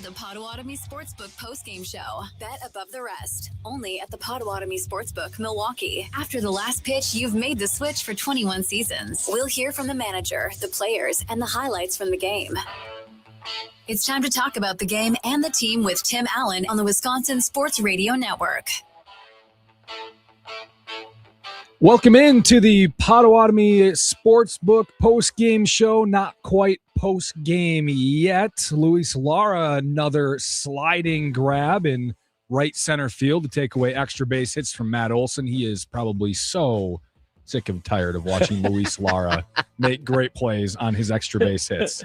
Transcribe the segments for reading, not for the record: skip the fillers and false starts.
to the Potawatomi Sportsbook Postgame Show. Bet above the rest. Only at the Potawatomi Sportsbook, Milwaukee. After the last pitch, you've made the switch for 21 seasons. We'll hear from the manager, the players, and the highlights from the game. It's time to talk about the game and the team with Tim Allen on the Wisconsin Sports Radio Network. Welcome into the Potawatomi Sportsbook post-game show. Not quite post-game yet. Luis Lara, another sliding grab in right center field to take away extra base hits from Matt Olson. He is probably so sick and tired of watching Luis Lara make great plays on his extra base hits.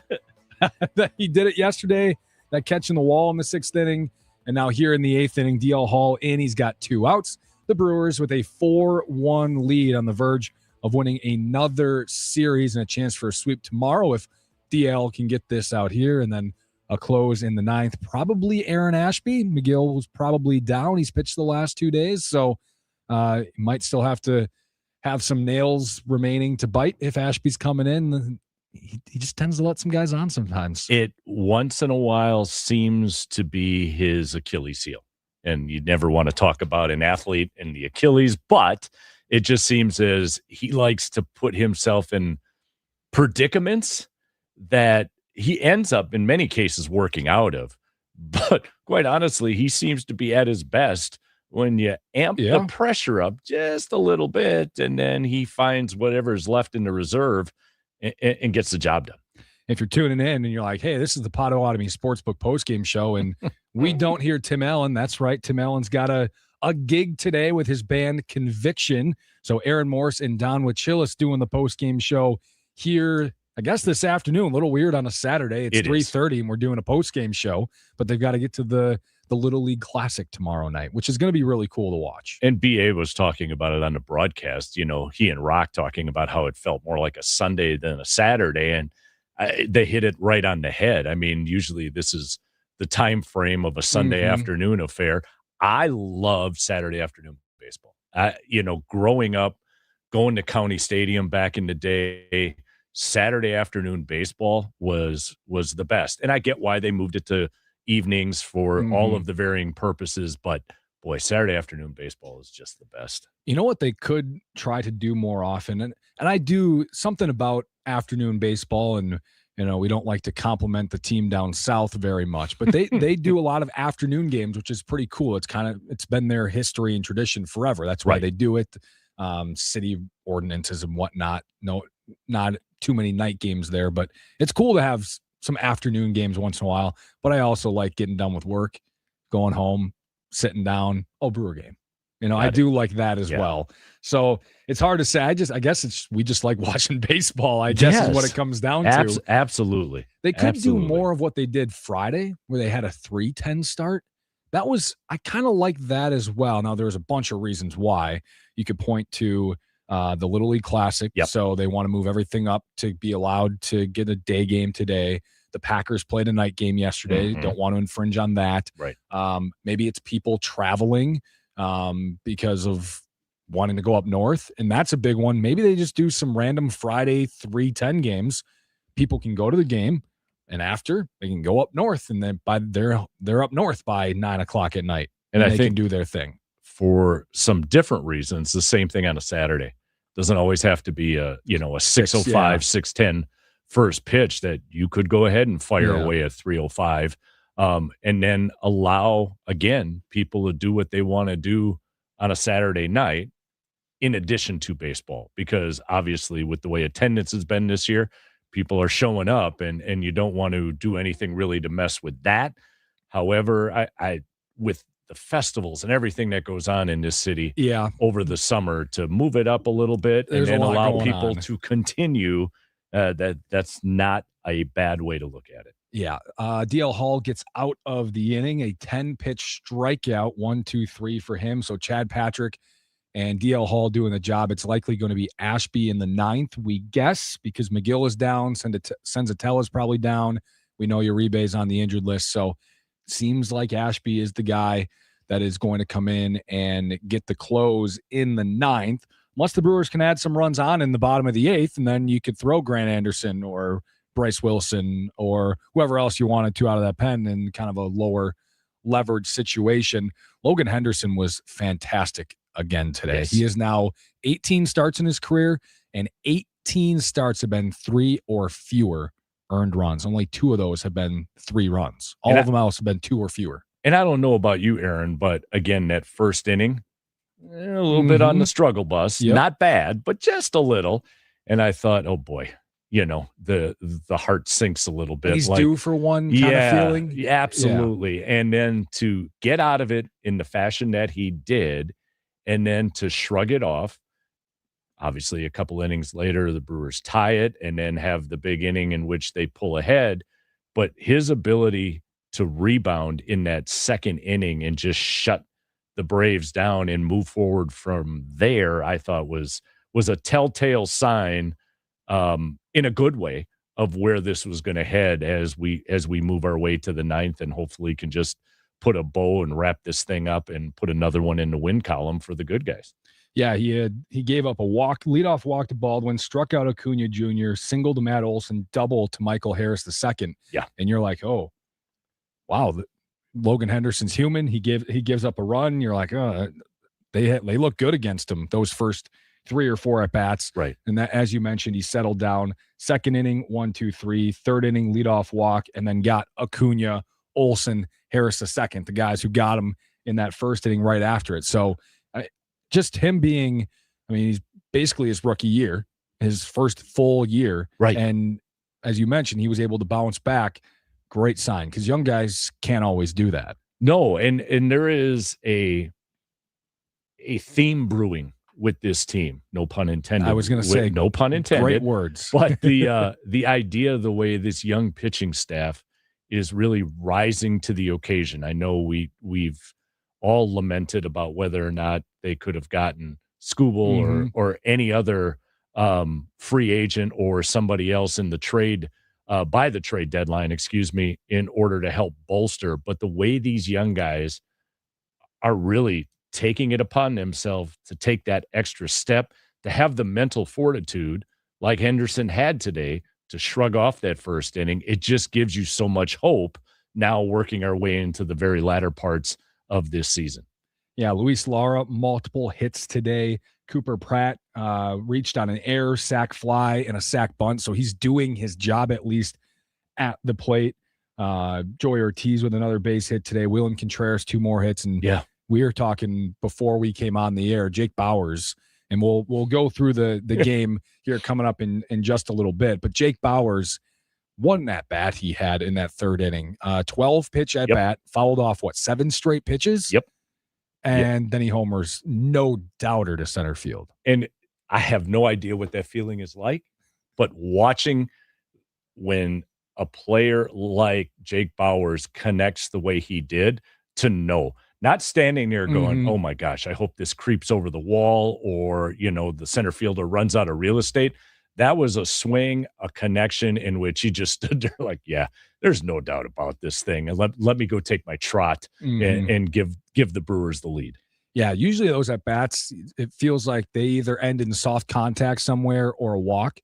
He did it yesterday, that catch in the wall in the 6th inning, and now here in the 8th inning, DL Hall in. He's got 2 outs. The Brewers with a 4-1 lead on the verge of winning another series and a chance for a sweep tomorrow if DL can get this out here, and then a close in the 9th. Probably Aaron Ashby. McGill was probably down. He's pitched the last 2 days, so might still have to have some nails remaining to bite if Ashby's coming in. He just tends to let some guys on sometimes. It once in a while seems to be his Achilles heel. And you never want to talk about an athlete and the Achilles, but it just seems as he likes to put himself in predicaments that he ends up in many cases working out of. But quite honestly, he seems to be at his best when you amp the pressure up just a little bit, and then he finds whatever's left in the reserve and gets the job done. If you're tuning in and you're like, hey, this is the Potawatomi Sportsbook postgame show, and we don't hear Tim Allen. That's right. Tim Allen's got a gig today with his band Conviction. So Aaron Morse and Don Wachillis doing the postgame show here, I guess this afternoon. A little weird on a Saturday. It's 3:30 and we're doing a postgame show, but they've got to get to the Little League Classic tomorrow night, which is going to be really cool to watch. And BA was talking about it on the broadcast. You know, he and Rock talking about how it felt more like a Sunday than a Saturday, and they hit it right on the head. I mean, usually this is the time frame of a Sunday afternoon affair. I loved Saturday afternoon baseball. Growing up, going to County Stadium back in the day, Saturday afternoon baseball was the best. And I get why they moved it to evenings for all of the varying purposes, but boy, Saturday afternoon baseball is just the best. You know what they could try to do more often, and I do something about afternoon baseball, and we don't like to compliment the team down south very much, but they do a lot of afternoon games, which is pretty cool. It's been their history and tradition forever. That's why they do it. City ordinances and whatnot. No, not too many night games there, but it's cool to have some afternoon games once in a while. But I also like getting done with work, going home, sitting down. Brewer game. I do like that as well. So it's hard to say. I guess we just like watching baseball, I guess is what it comes down to. Absolutely. They could do more of what they did Friday, where they had a 3:10 start. I kind of like that as well. Now, there's a bunch of reasons why. You could point to the Little League Classic. Yep. So they want to move everything up to be allowed to get a day game today. The Packers played a night game yesterday. Don't want to infringe on that. Right. Maybe it's people traveling because of wanting to go up north, and that's a big one. Maybe they just do some random Friday 3:10 games. People can go to the game, and after they can go up north, and then they're up north by 9:00 at night, and I think they can do their thing. For some different reasons, the same thing on a Saturday. Doesn't always have to be a 6:05, 6:10 first pitch that you could go ahead and fire away at 3:05. And then allow, again, people to do what they want to do on a Saturday night in addition to baseball. Because obviously with the way attendance has been this year, people are showing up and you don't want to do anything really to mess with that. However, I with the festivals and everything that goes on in this city over the summer, to move it up a little bit and then allow people to continue, that's not a bad way to look at it. Yeah. DL Hall gets out of the inning, a 10-pitch strikeout, 1, 2, 3 for him. So Chad Patrick and DL Hall doing the job. It's likely going to be Ashby in the 9th, we guess, because McGill is down. Senzatella is probably down. We know Uribe's on the injured list. So it seems like Ashby is the guy that is going to come in and get the close in the 9th. Unless the Brewers can add some runs on in the bottom of the 8th, and then you could throw Grant Anderson or Bryce Wilson or whoever else you wanted to out of that pen in kind of a lower leverage situation. Logan Henderson was fantastic again today. Yes. He is now 18 starts in his career, and 18 starts have been 3 or fewer earned runs. Only 2 of those have been 3 runs. All of them else have been 2 or fewer. And I don't know about you, Aaron, but again, that first inning, a little bit on the struggle bus. Yep. Not bad, but just a little. And I thought, oh boy, the heart sinks a little bit. He's due for one kind of feeling. Yeah, absolutely. Yeah. And then to get out of it in the fashion that he did, and then to shrug it off. Obviously, a couple innings later, the Brewers tie it and then have the big inning in which they pull ahead. But his ability to rebound in that second inning and just shut the Braves down and move forward from there, I thought was a telltale sign, in a good way, of where this was going to head as we move our way to the ninth, and hopefully can just put a bow and wrap this thing up and put another one in the win column for the good guys. Yeah, he gave up a leadoff walk to Baldwin, struck out Acuna Jr., single to Matt Olson, double to Michael Harris II. Yeah. And you're like, oh, wow, Logan Henderson's human. He gives up a run. You're like, oh, they look good against him those first 3 or 4 at bats. Right. And that, as you mentioned, he settled down. Second inning, 1, 2, 3. Third inning, leadoff walk, and then got Acuna, Olson, Harris II, the guys who got him in that first inning right after it. So just him being, he's basically his rookie year, his first full year. Right. And as you mentioned, he was able to bounce back. Great sign, because young guys can't always do that. No, and there is a theme brewing with this team. No pun intended. I was going to say, no pun intended. Great words. But the idea, the way this young pitching staff is really rising to the occasion. I know we've all lamented about whether or not they could have gotten Skubal or any other free agent or somebody else in the trade, by the trade deadline, in order to help bolster. But the way these young guys are really taking it upon themselves to take that extra step, to have the mental fortitude like Henderson had today to shrug off that first inning, it just gives you so much hope now working our way into the very latter parts of this season. Yeah, Luis Lara, multiple hits today. Cooper Pratt reached on an error, sac fly, and a sac bunt, so he's doing his job at least at the plate. Joey Ortiz with another base hit today. William Contreras, 2 more hits, and we were talking before we came on the air, Jake Bauers, and we'll go through the game here coming up in just a little bit. But Jake Bauers, one at bat he had in that third inning, 12 pitch at bat, followed off 7 straight pitches. Yep. And then he homers, no doubter, to center field. And I have no idea what that feeling is like, but watching when a player like Jake Bauers connects the way he did, to know, not standing there going, oh my gosh, I hope this creeps over the wall, or, the center fielder runs out of real estate. That was a swing, a connection in which he just stood there like, yeah, there's no doubt about this thing. And let me go take my trot and give the Brewers the lead. Yeah, usually those at-bats, it feels like they either end in soft contact somewhere or a walk.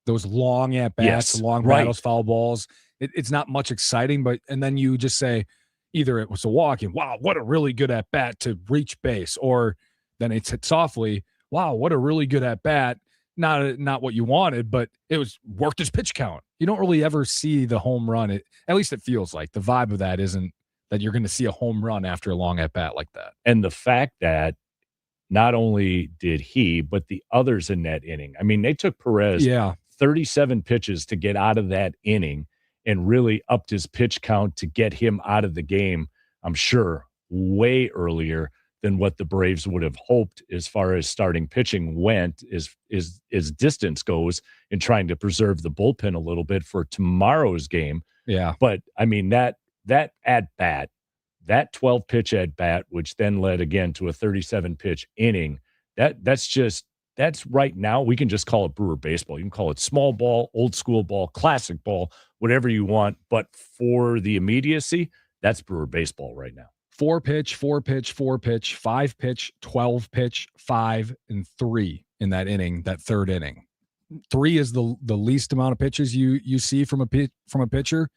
Those long at-bats, long battles, foul balls. It's not much exciting, and then you just say either it was a walk and, wow, what a really good at-bat to reach base, or then it's hit softly, wow, what a really good at-bat. Not what you wanted, but it was worked his pitch count. You don't really ever see the home run. At least it feels like the vibe of that isn't that you're going to see a home run after a long at bat like that. And the fact that not only did he, but the others in that inning, they took Perez 37 pitches to get out of that inning and really upped his pitch count to get him out of the game, I'm sure, way earlier than what the Braves would have hoped as far as starting pitching went, as distance goes, in trying to preserve the bullpen a little bit for tomorrow's game. Yeah. But that at bat, that 12 pitch at bat, which then led again to a 37 pitch inning, that's right now, we can just call it Brewer baseball. You can call it small ball, old school ball, classic ball, whatever you want. But for the immediacy, that's Brewer baseball right now. 4 pitch, 4 pitch, 4 pitch, 5 pitch, 12 pitch, 5 and 3 in that inning, that third inning. 3 is the least amount of pitches you see from a pitcher.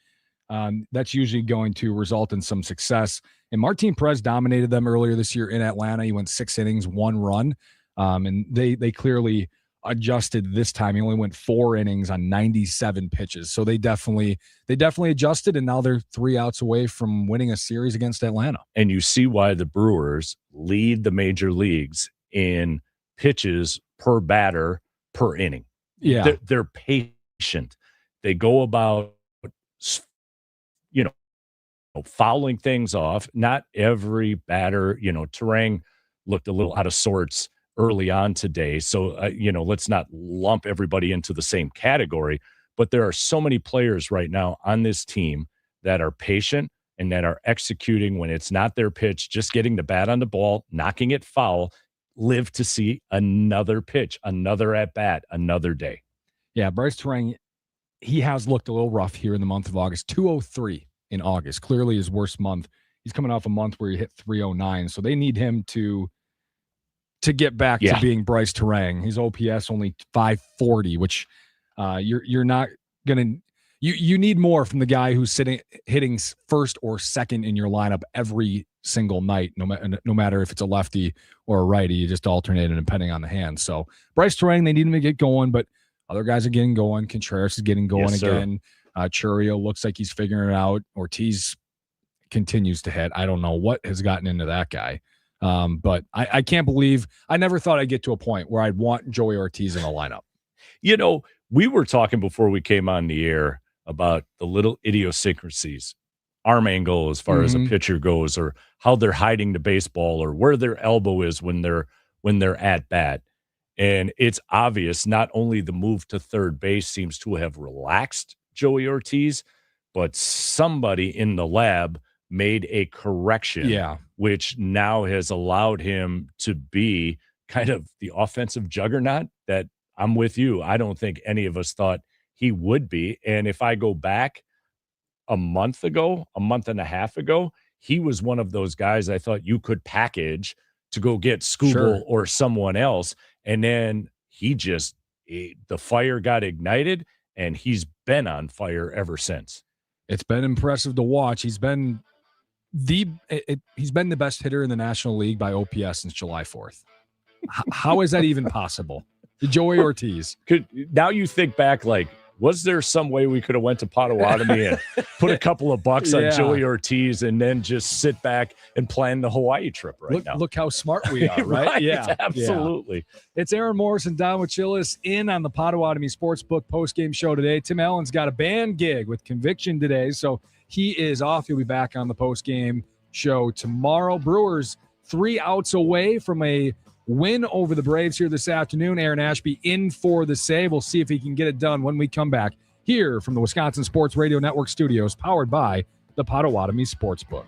That's usually going to result in some success. And Martin Perez dominated them earlier this year in Atlanta. He went 6 innings, 1 run, and they clearly adjusted this time. He only went 4 innings on 97 pitches. So they definitely adjusted, and now they're 3 outs away from winning a series against Atlanta. And you see why the Brewers lead the major leagues in pitches per batter per inning. Yeah. They're patient. They go about, fouling things off. Not every batter, Terang looked a little out of sorts early on today. So, let's not lump everybody into the same category, but there are so many players right now on this team that are patient and that are executing when it's not their pitch, just getting the bat on the ball, knocking it foul, live to see another pitch, another at bat, another day. Yeah, Bryce Terang, he has looked a little rough here in the month of August. 203 in August, clearly his worst month. He's coming off a month where he hit 309, so they need him to get back to being Bryce Terang. His OPS only 540, which you're not gonna. You need more from the guy who's hitting first or second in your lineup every single night, no matter if it's a lefty or a righty. You just alternate it depending on the hand. So Bryce Terang, they need him to get going, but other guys are getting going. Contreras is getting going again. Churio looks like he's figuring it out. Ortiz continues to hit. I don't know what has gotten into that guy. But I can't believe I never thought I'd get to a point where I'd want Joey Ortiz in a lineup. We were talking before we came on the air about the little idiosyncrasies, arm angle as far as a pitcher goes, or how they're hiding the baseball, or where their elbow is when they're at bat. And it's obvious not only the move to third base seems to have relaxed Joey Ortiz, but somebody in the lab made a correction, which now has allowed him to be kind of the offensive juggernaut that I'm with you. I don't think any of us thought he would be. And if I go back a month and a half ago, he was one of those guys I thought you could package to go get Skubal or someone else. And then the fire got ignited, and he's been on fire ever since. It's been impressive to watch. He's been he's been the best hitter in the National League by OPS since July 4th. How is that even possible? Joey Ortiz. Now you think back, like, was there some way we could have went to Potawatomi and put a couple of bucks on Joey Ortiz and then just sit back and plan the Hawaii trip now? Look how smart we are, right? Right? Yeah, absolutely. Yeah. It's Aaron Morris and Don Wachillis in on the Potawatomi Sportsbook postgame show today. Tim Allen's got a band gig with Conviction today, so he is off. He'll be back on the postgame show tomorrow. Brewers 3 outs away from a win over the Braves here this afternoon. Aaron Ashby in for the save. We'll see if he can get it done when we come back here from the Wisconsin Sports Radio Network studios, powered by the Potawatomi Sportsbook.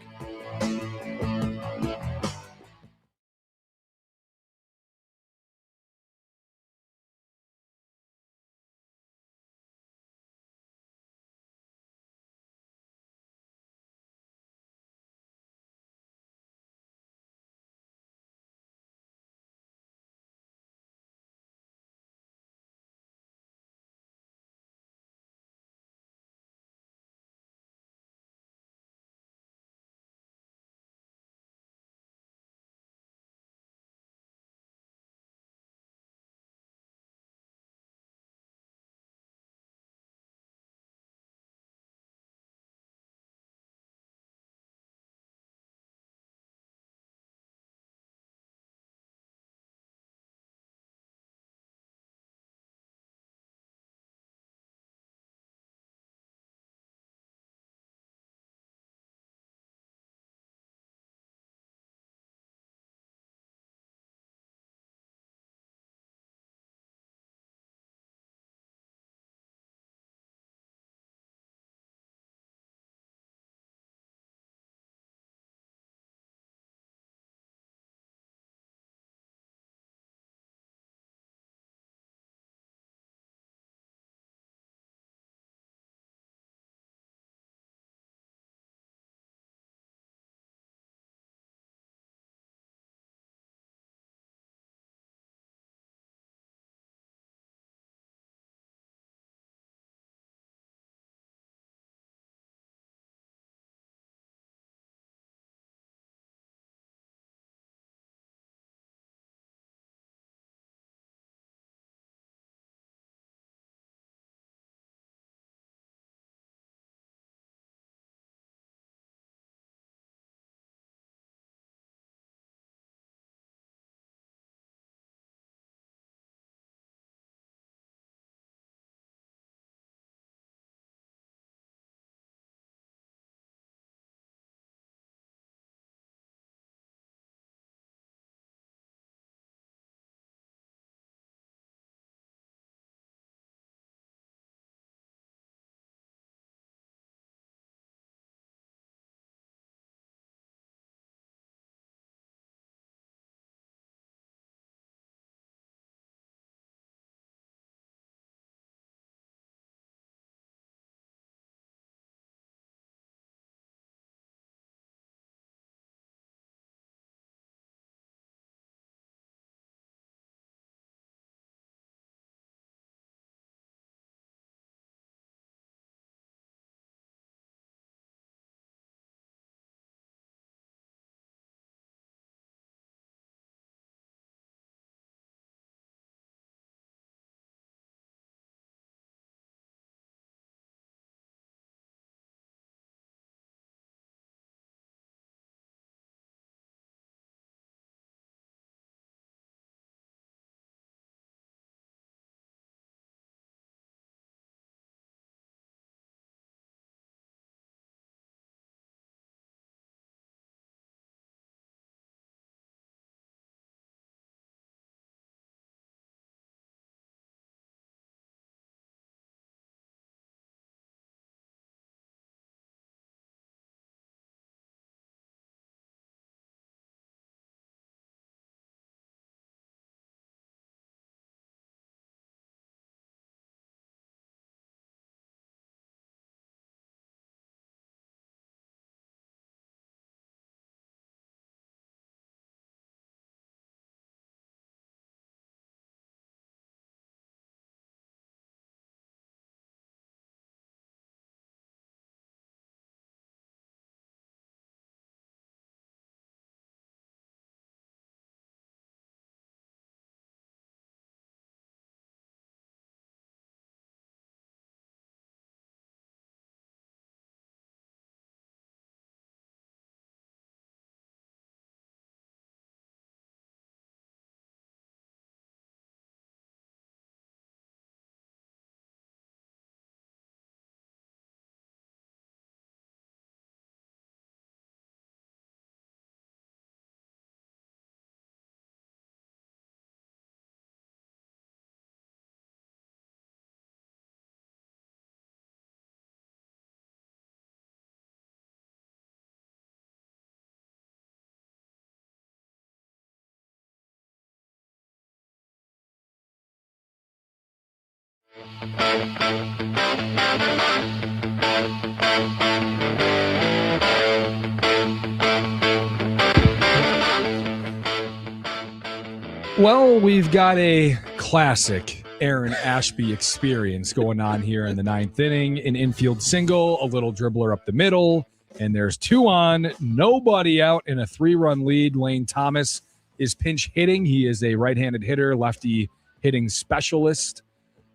Well, we've got a classic Aaron Ashby experience going on here in the ninth inning. An infield single, a little dribbler up the middle, and there's 2 on, nobody out in a 3-run lead. Lane Thomas is pinch hitting. He is a right-handed hitter, lefty hitting specialist.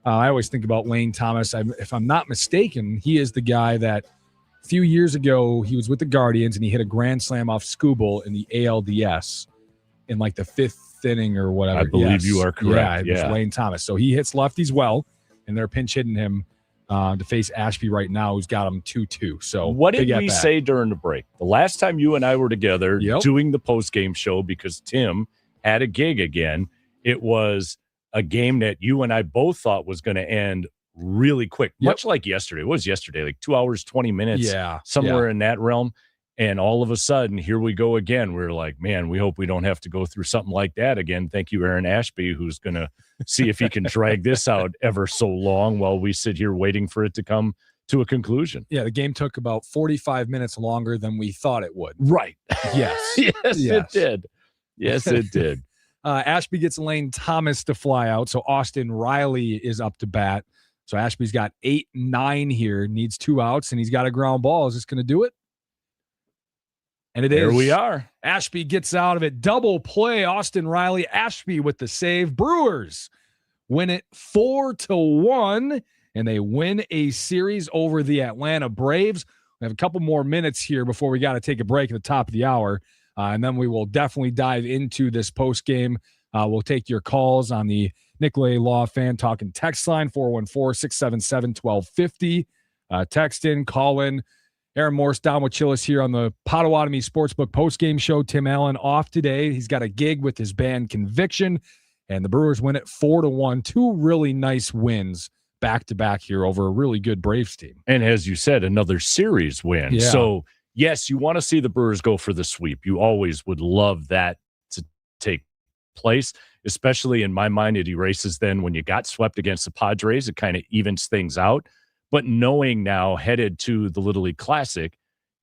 I always think about Lane Thomas. If I'm not mistaken, he is the guy that a few years ago he was with the Guardians and he hit a grand slam off Skubal in the ALDS in like the 5th inning or whatever. I believe you are correct. Yeah, it was Lane Thomas. So he hits lefties well, and they're pinch hitting him to face Ashby right now, who's got him 2-2. So what did we say during the break? The last time you and I were together doing the post-game show, because Tim had a gig again, it was a game that you and I both thought was going to end really quick, much like yesterday. It was yesterday, like 2 hours, 20 minutes, somewhere in that realm. And all of a sudden, here we go again. We're like, man, we hope we don't have to go through something like that again. Thank you, Aaron Ashby, who's going to see if he can drag this out ever so long while we sit here waiting for it to come to a conclusion. Yeah, the game took about 45 minutes longer than we thought it would. Right. Yes. Yes, it did. Yes, it did. Ashby gets Lane Thomas to fly out, so Austin Riley is up to bat. So Ashby's got 8-9 here, needs 2 outs, and he's got a ground ball. Is this going to do it? And it is. Here we are. Ashby gets out of it. Double play. Austin Riley, Ashby with the save. Brewers win it 4-1, and they win a series over the Atlanta Braves. We have a couple more minutes here before we got to take a break at the top of the hour, and then we will definitely dive into this post game. We'll take your calls on the Nicolay Law Fan Talking text line, 414-677-1250. Text in, call in. Aaron Morse down with Chillis here on the Potawatomi Sportsbook postgame show. Tim Allen off today. He's got a gig with his band Conviction, and the Brewers win it 4-1. 2 really nice wins back-to-back here over a really good Braves team. And as you said, another series win. Yeah. So, yes, you want to see the Brewers go for the sweep. You always would love that to take place, especially in my mind. It erases then when you got swept against the Padres. It kind of evens things out. But knowing now, headed to the Little League Classic,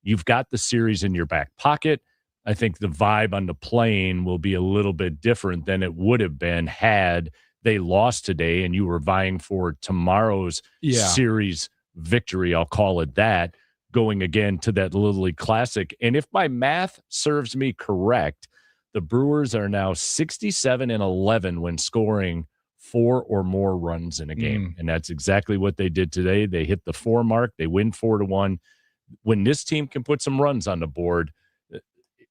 you've got the series in your back pocket. I think the vibe on the plane will be a little bit different than it would have been had they lost today and you were vying for tomorrow's series victory, I'll call it that, going again to that Little League Classic. And if my math serves me correct, the Brewers are now 67-11 when scoring 4 or more runs in a game. And that's exactly what they did today. They hit the 4 mark. They win 4-1. When this team can put some runs on the board,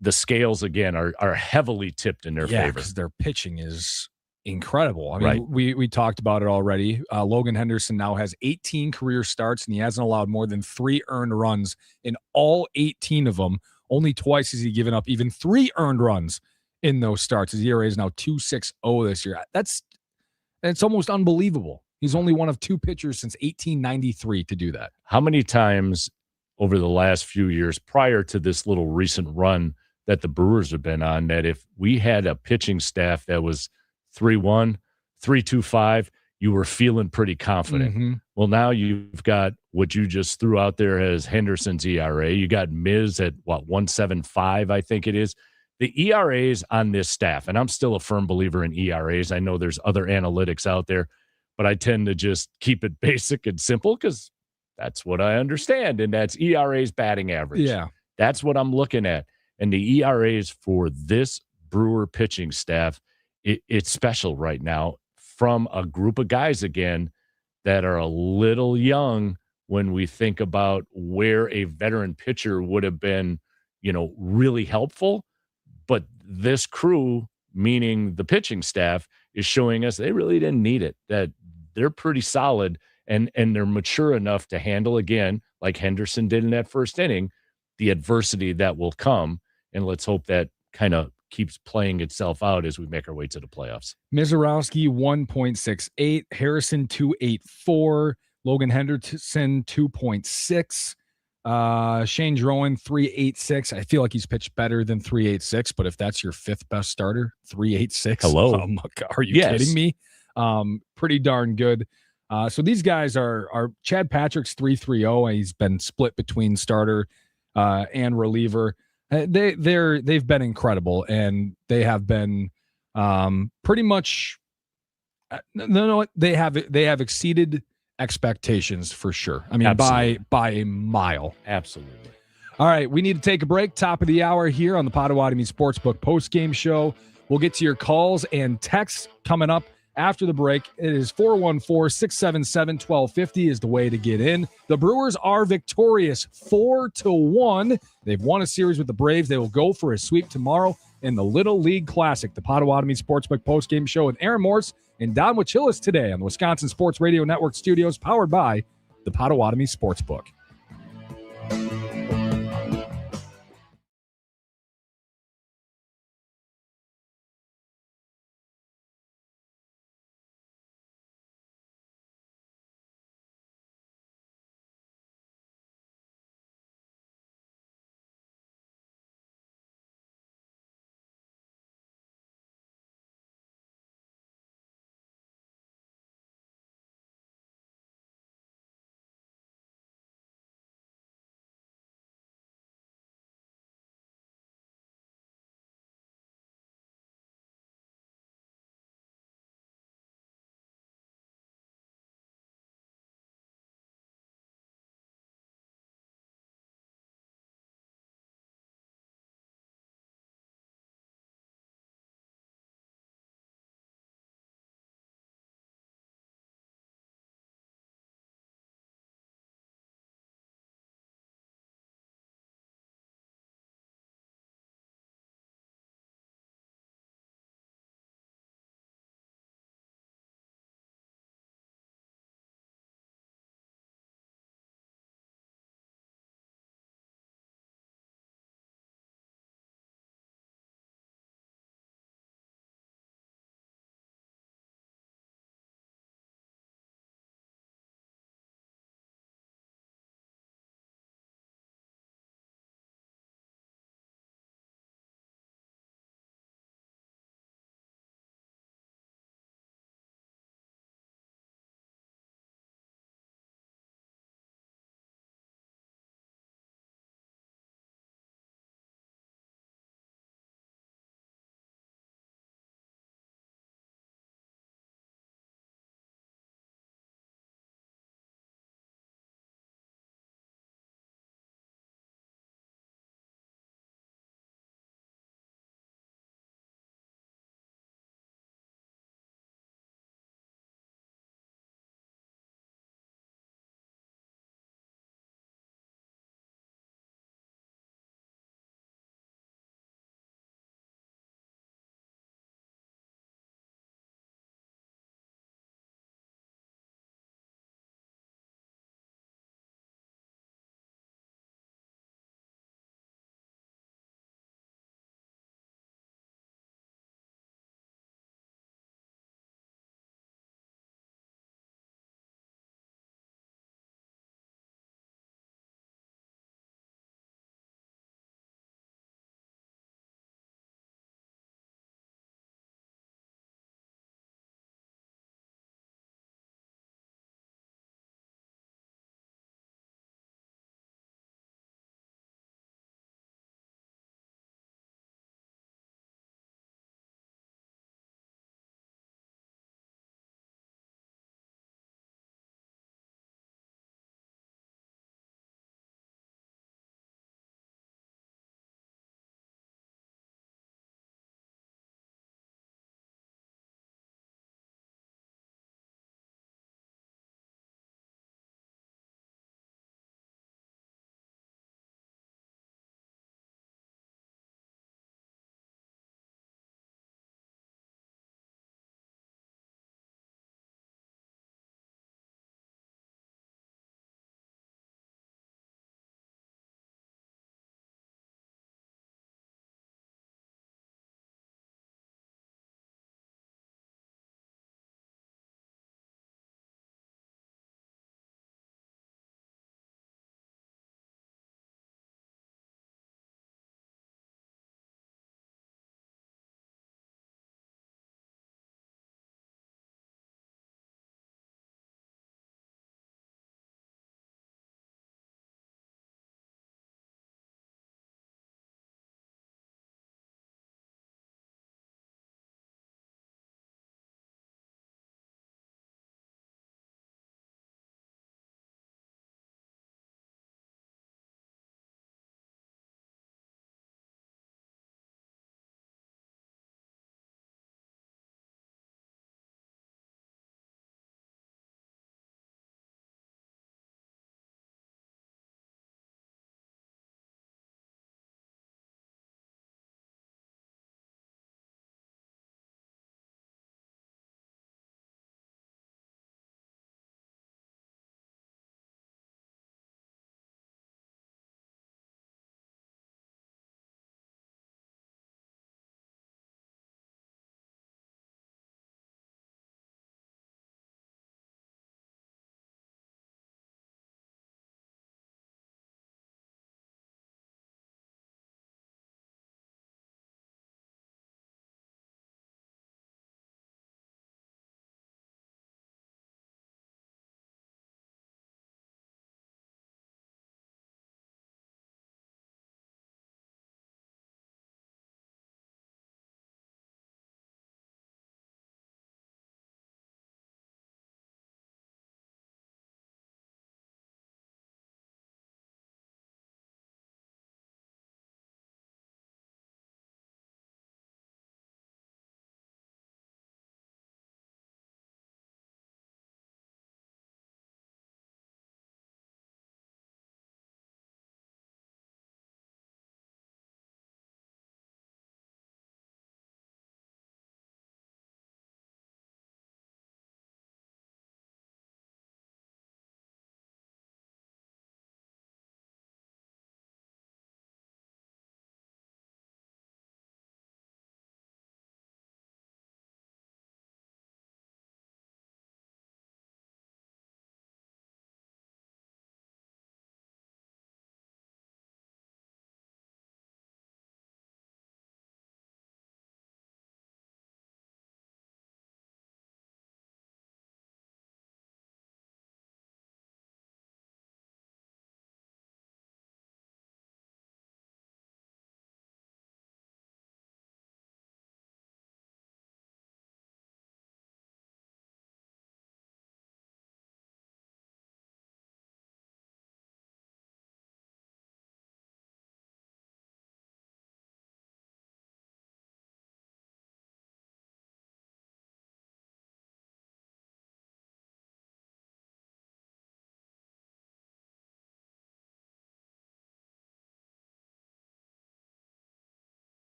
the scales, again, are heavily tipped in their favor. Yeah, because their pitching is incredible. I mean, we talked about it already. Logan Henderson now has 18 career starts, and he hasn't allowed more than 3 earned runs in all 18 of them. Only twice has he given up even 3 earned runs in those starts. His ERA is now 2.60 this year. It's almost unbelievable. He's only one of 2 pitchers since 1893 to do that. How many times over the last few years prior to this little recent run that the Brewers have been on, that if we had a pitching staff that was 3-1, 3-2-5, you were feeling pretty confident. Well, now you've got what you just threw out there as Henderson's ERA. You got Miz at, 1.75, I think it is. The ERAs on this staff, and I'm still a firm believer in ERAs. I know there's other analytics out there, but I tend to just keep it basic and simple because that's what I understand, and that's ERA's batting average. Yeah. That's what I'm looking at. And the ERAs for this Brewer pitching staff, it's special right now from a group of guys, again, that are a little young when we think about where a veteran pitcher would have been, really helpful. But this crew, meaning the pitching staff, is showing us they really didn't need it, that they're pretty solid and they're mature enough to handle, again, like Henderson did in that first inning, the adversity that will come. And let's hope that kind of keeps playing itself out as we make our way to the playoffs. Mizorowski, 1.68. Harrison, 2.84. Logan Henderson, 2.6. Shane Drowan, 3.86. I feel like he's pitched better than 3.86, but if that's your 5th best starter, 3.86. Hello. Are you kidding me? Pretty darn good. So these guys are Chad Patrick's 3.30, and he's been split between starter and reliever. They've been incredible, and they have been pretty much. No, they have exceeded expectations for sure. I mean, Absolutely. by a mile. Absolutely. All right, we need to take a break. Top of the hour here on the Potawatomi Sportsbook postgame show. We'll get to your calls and texts coming up after the break. It is 414-677-1250 is the way to get in. The Brewers are victorious 4-1. They've won a series with the Braves. They will go for a sweep tomorrow in the Little League Classic. The Potawatomi Sportsbook postgame show with Aaron Morse and Don Wachilis today on the Wisconsin Sports Radio Network studios, powered by the Potawatomi Sportsbook.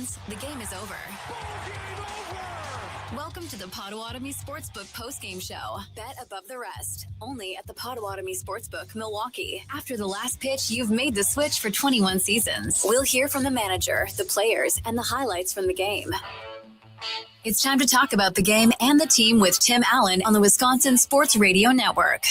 fans, the game is over. Welcome to the Potawatomi Sportsbook Postgame Show. Bet above the rest. Only at the Potawatomi Sportsbook, Milwaukee. After the last pitch, you've made the switch for 21 seasons. We'll hear from the manager, the players, and the highlights from the game. It's time to talk about the game and the team with Tim Allen on the Wisconsin Sports Radio Network.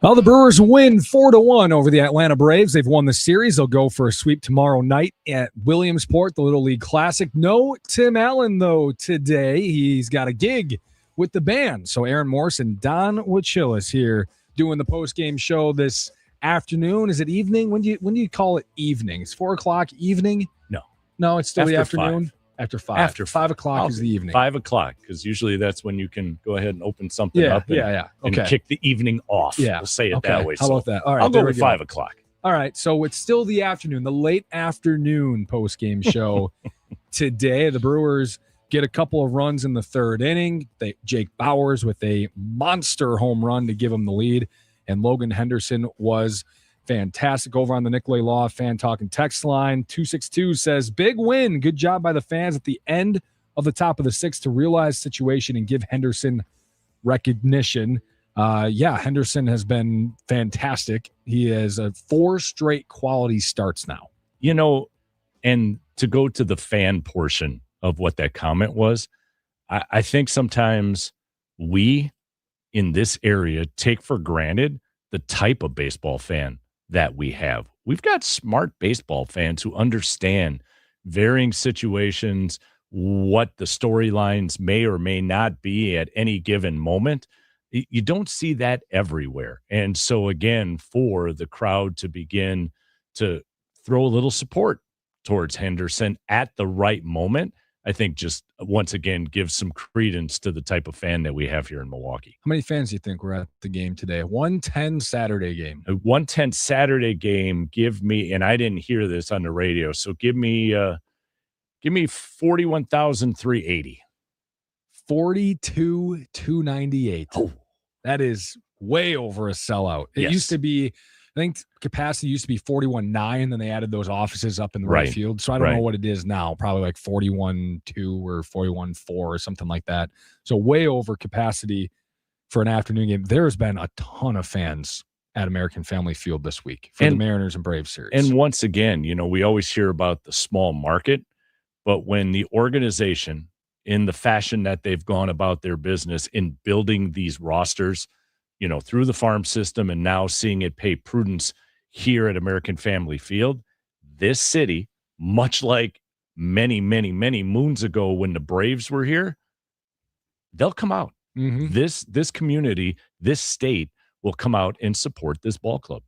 Well, the Brewers win 4-1 over the Atlanta Braves. They've won the series. They'll go for a sweep tomorrow night at Williamsport, the Little League Classic. No Tim Allen, though, today. He's got a gig with the band. So Aaron Morse and Don Wachillis here doing the post-game show this afternoon. Is it evening? When do you call it evening? It's 4 o'clock evening? No, it's still the afternoon. 5. After 5. After 5 o'clock is the evening. 5 o'clock, because usually that's when you can go ahead and open something up and kick the evening off. Yeah. We'll say it that way. How about that? All right, I'll go with 5 o'clock. All right, so it's still the afternoon, the late afternoon post-game show today. The Brewers get a couple of runs in the third inning. Jake Bauers with a monster home run to give them the lead, and Logan Henderson was fantastic. Over on the Nicolay Law Fan Talk and Text line, 262 says, big win. Good job by the fans at the end of the top of the sixth to realize the situation and give Henderson recognition. Henderson has been fantastic. He has 4 straight quality starts now. And to go to the fan portion of what that comment was, I think sometimes we in this area take for granted the type of baseball fan that we have. We've got smart baseball fans who understand varying situations, what the storylines may or may not be at any given moment. You don't see that everywhere. And so again, for the crowd to begin to throw a little support towards Henderson at the right moment, I think just once again gives some credence to the type of fan that we have here in Milwaukee. How many fans do you think were at the game today? 110 Saturday game. A 110 Saturday game. Give me, and I didn't hear this on the radio, so give me 41,380. 42,298. Oh, that is way over a sellout. It used to be, I think capacity used to be 41.9, then they added those offices up in the right field. So I don't know what it is now, probably like 41.2 or 41.4 or something like that. So way over capacity for an afternoon game. There's been a ton of fans at American Family Field this week for the Mariners and Braves series. And once again, we always hear about the small market, but when the organization, in the fashion that they've gone about their business in building these rosters, through the farm system and now seeing it pay prudence here at American Family Field, this city, much like many, many, many moons ago when the Braves were here, they'll come out. Mm-hmm. This community, this state will come out and support this ball club.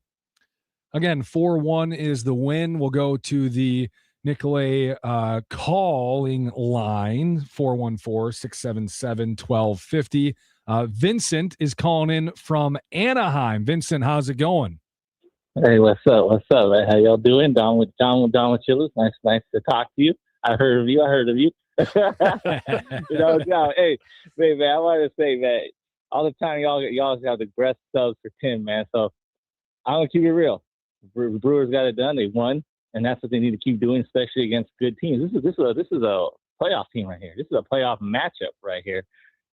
Again, 4-1 is the win. We'll go to the Nicolay calling line, 414-677-1250. Vincent is calling in from Anaheim. Vincent, how's it going? Hey, what's up? How y'all doing? Don Wachillis. Nice to talk to you. I heard of you. Hey, man, I want to say, man, all the time y'all have the best subs for Tim, man. So I'm gonna keep it real. The Brewers got it done. They won, and that's what they need to keep doing, especially against good teams. This is a playoff team right here. This is a playoff matchup right here.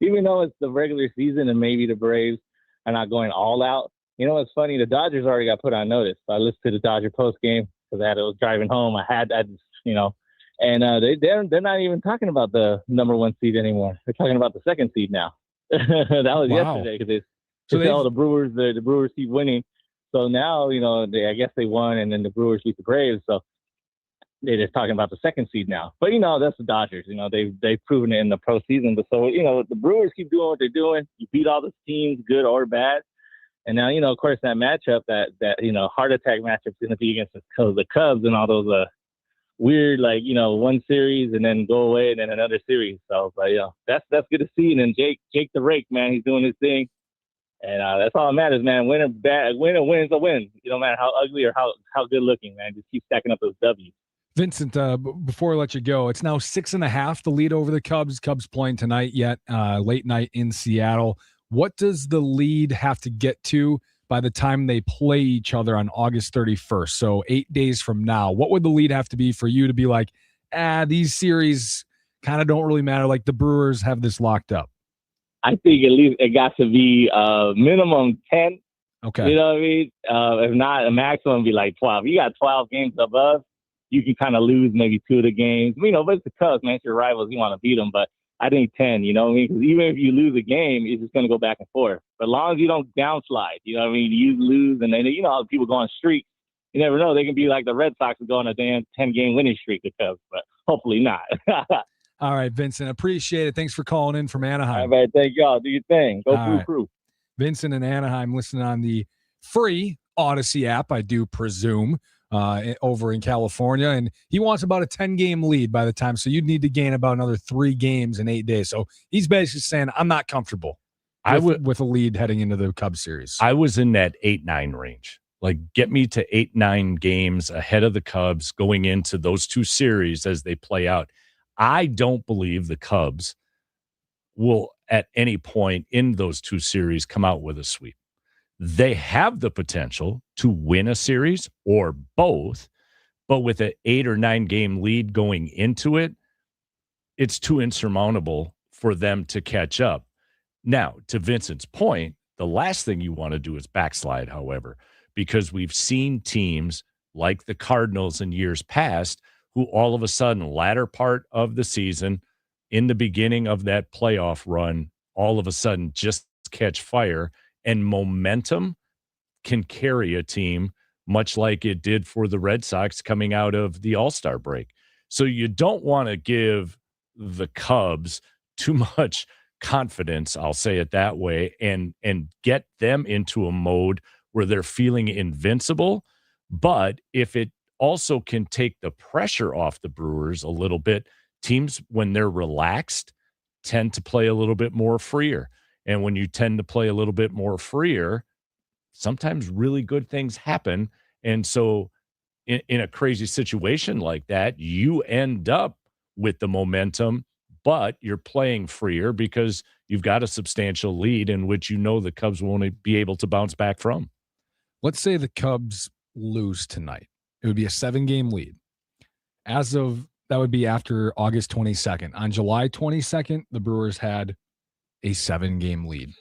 Even though it's the regular season and maybe the Braves are not going all out, what's funny? The Dodgers already got put on notice. So I listened to the Dodger post game because I was driving home. And they're not even talking about the number 1 seed anymore. They're talking about the 2nd seed now. That was yesterday because the Brewers keep winning. So now I guess they won and then the Brewers beat the Braves. So they're just talking about the 2nd seed now. But, that's the Dodgers. They've proven it in the postseason. But so, the Brewers keep doing what they're doing. You beat all the teams, good or bad. And now, of course, that matchup, that heart attack matchup is going to be against the Cubs and all those weird, one series and then go away and then another series. So, but, that's good to see. And then Jake the Rake, man, he's doing his thing. And that's all that matters, man. Win or win's a win. No matter how ugly or how good looking, man. Just keep stacking up those W's. Vincent, before I let you go, it's now 6.5 the lead over the Cubs. Cubs playing tonight yet, late night in Seattle. What does the lead have to get to by the time they play each other on August 31st, so 8 days from now, what would the lead have to be for you to be like, these series kind of don't really matter, like the Brewers have this locked up? I think at least it got to be minimum 10. Okay. You know what I mean? If not, a maximum be like 12. You got 12 games above, you can kind of lose maybe 2 of the games. You know, but it's the Cubs, man. It's your rivals. You want to beat them. But I think 10, you know what I mean? Because even if you lose a game, it's just going to go back and forth. But as long as you don't downslide, you know what I mean? You lose, and then, you know, how people go on streaks. You never know. They can be like the Red Sox and go on a damn 10-game winning streak, the Cubs. But hopefully not. All right, Vincent. Appreciate it. Thanks for calling in from Anaheim. All right, thank y'all. Do your thing. Go crew. Vincent in Anaheim listening on the free Odyssey app, I do presume, over in California. And he wants about a 10-game lead by the time. So you'd need to gain about another 3 games in 8 days. So he's basically saying, I'm not comfortable with a lead heading into the Cubs series. I was in that 8-9 range. Like, get me to 8-9 games ahead of the Cubs going into those 2 series as they play out. I don't believe the Cubs will at any point in those 2 series come out with a sweep. They have the potential to win a series or both, but with an 8 or 9 game lead going into it, it's too insurmountable for them to catch up. Now, to Vincent's point, the last thing you want to do is backslide, however, because we've seen teams like the Cardinals in years past who all of a sudden, latter part of the season, in the beginning of that playoff run, all of a sudden just catch fire, and momentum can carry a team much like it did for the Red Sox coming out of the All-Star break. So you don't want to give the Cubs too much confidence, I'll say it that way, and get them into a mode where they're feeling invincible. But if it also can take the pressure off the Brewers a little bit, teams, when they're relaxed, tend to play a little bit more freer. And when you tend to play a little bit more freer, sometimes really good things happen. And so in a crazy situation like that, you end up with the momentum, but you're playing freer because you've got a substantial lead in which you know the Cubs won't be able to bounce back from. Let's say the Cubs lose tonight. It would be a 7-game lead. That would be after August 22nd. On July 22nd, the Brewers had a 7-game lead.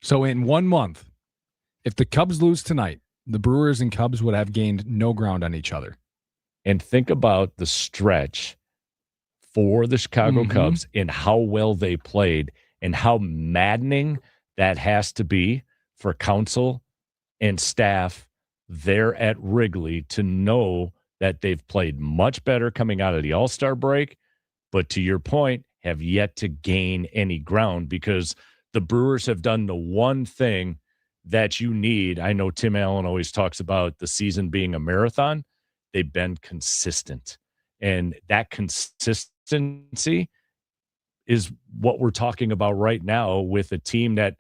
So in 1 month, if the Cubs lose tonight, the Brewers and Cubs would have gained no ground on each other. And think about the stretch for the Chicago Cubs and how well they played and how maddening that has to be for counsel and staff there at Wrigley to know that they've played much better coming out of the All-Star break, but to your point, have yet to gain any ground because the Brewers have done the one thing that you need. I know Tim Allen always talks about the season being a marathon. They've been consistent. And that consistency is what we're talking about right now with a team that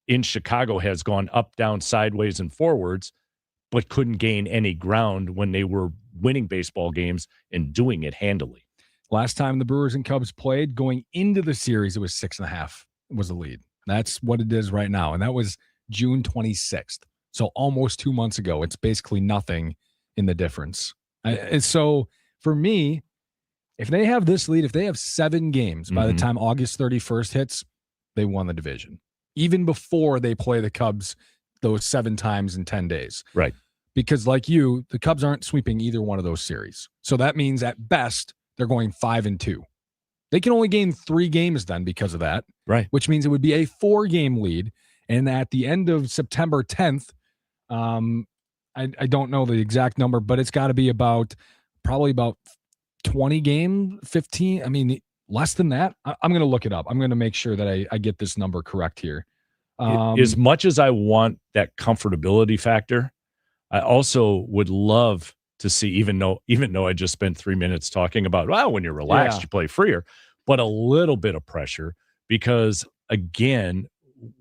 in Chicago has gone up, down, sideways, and forwards, but couldn't gain any ground when they were winning baseball games and doing it handily. Last time the Brewers and Cubs played, going into the series, it was 6.5 was the lead. That's what it is right now. And that was June 26th. So almost 2 months ago. It's basically nothing in the difference. And so for me, if they have this lead, if they have 7 games by the time August 31st hits, they won the division. Even before they play the Cubs those 7 times in 10 days. Right. Because like you, the Cubs aren't sweeping either one of those series. So that means at best, they're going 5-2. They can only gain 3 games then because of that. Right. Which means it would be a 4-game lead. And at the end of September 10th, I don't know the exact number, but it's got to be probably about 20 game, 15. I mean, less than that. I'm going to look it up. I'm going to make sure that I get this number correct here. As much as I want that comfortability factor, I also would love to see, even though I just spent 3 minutes talking about, well, when you're relaxed, you play freer, but a little bit of pressure because, again,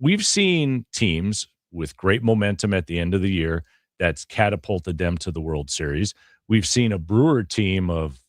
we've seen teams with great momentum at the end of the year that's catapulted them to the World Series. We've seen a Brewer team of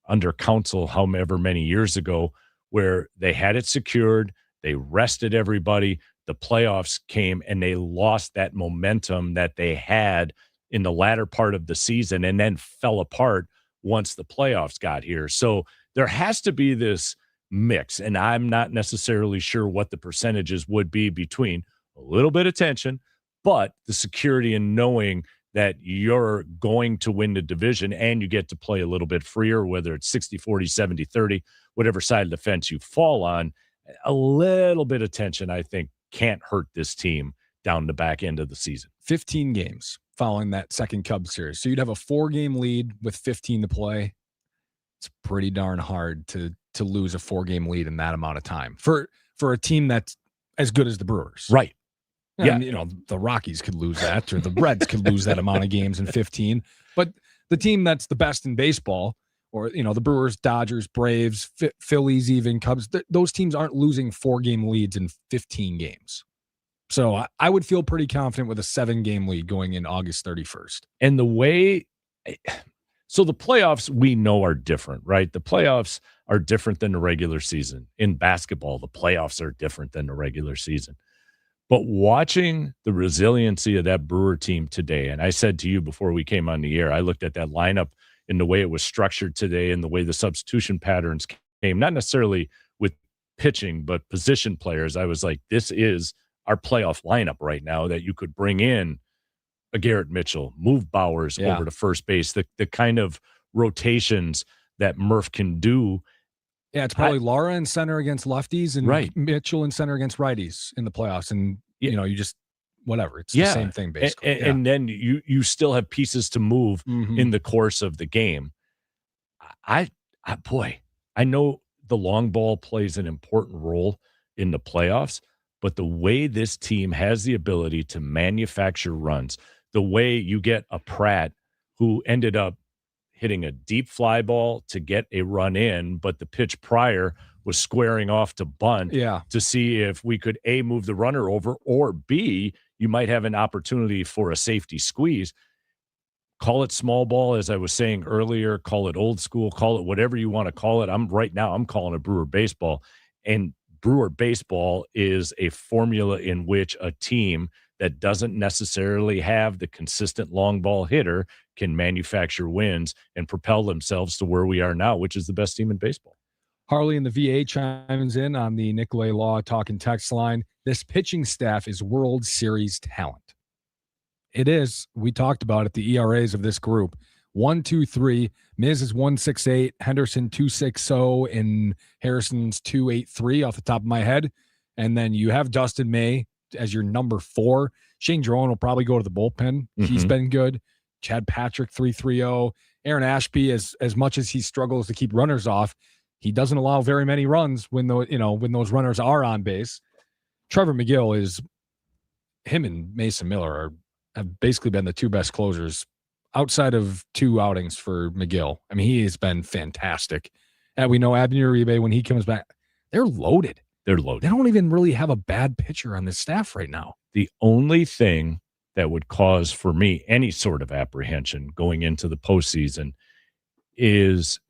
under counsel however many years ago where they had it secured, they rested everybody, the playoffs came and they lost that momentum that they had in the latter part of the season and then fell apart once the playoffs got here. So there has to be this mix, and I'm not necessarily sure what the percentages would be between a little bit of tension, but the security in knowing that you're going to win the division and you get to play a little bit freer, whether it's 60-40, 70-30, whatever side of the fence you fall on. A little bit of tension, I think, can't hurt this team down the back end of the season. 15 games following that second Cubs series. So you'd have a 4-game lead with 15 to play. It's pretty darn hard to lose a 4-game lead in that amount of time for a team that's as good as the Brewers. Right. And, the Rockies could lose that, or the Reds could lose that amount of games in 15. But the team that's the best in baseball, or, the Brewers, Dodgers, Braves, Phillies, even Cubs, those teams aren't losing 4-game leads in 15 games. So I would feel pretty confident with a 7-game lead going in August 31st. And the way – so the playoffs we know are different, right? The playoffs are different than the regular season. In basketball, the playoffs are different than the regular season. But watching the resiliency of that Brewer team today, and I said to you before we came on the air, I looked at that lineup and the way it was structured today and the way the substitution patterns came, not necessarily with pitching, but position players. I was like, this is our playoff lineup right now that you could bring in a Garrett Mitchell, move Bowers over to first base, the kind of rotations that Murph can do. Yeah, it's probably Lara in center against lefties and Mitchell in center against righties in the playoffs. And, you just, whatever. It's the same thing, basically. And then you still have pieces to move in the course of the game. I know the long ball plays an important role in the playoffs, but the way this team has the ability to manufacture runs, the way you get a Pratt who ended up hitting a deep fly ball to get a run in, but the pitch prior was squaring off to bunt to see if we could A, move the runner over, or B, you might have an opportunity for a safety squeeze. Call it small ball, as I was saying earlier, call it old school, call it whatever you want to call it. I'm calling it Brewer baseball. And Brewer baseball is a formula in which a team that doesn't necessarily have the consistent long ball hitter can manufacture wins and propel themselves to where we are now, which is the best team in baseball. Harley in the VA chimes in on the Nicolay Law talk and text line. This pitching staff is World Series talent. It is. We talked about it, the ERAs of this group. 1.23. Miz is 1.68. Henderson 2.60, and Harrison's 2.83 off the top of my head. And then you have Dustin May as your number 4. Shane Jerome will probably go to the bullpen. He's been good. Chad Patrick 3.30. Aaron Ashby, as much as he struggles to keep runners off, he doesn't allow very many runs when those runners are on base. Trevor McGill is him and Mason Miller have basically been the two best closers outside of 2 outings for McGill. I mean, he has been fantastic. And we know Abner Uribe, when he comes back, they're loaded. They don't even really have a bad pitcher on this staff right now. The only thing that would cause for me any sort of apprehension going into the postseason is,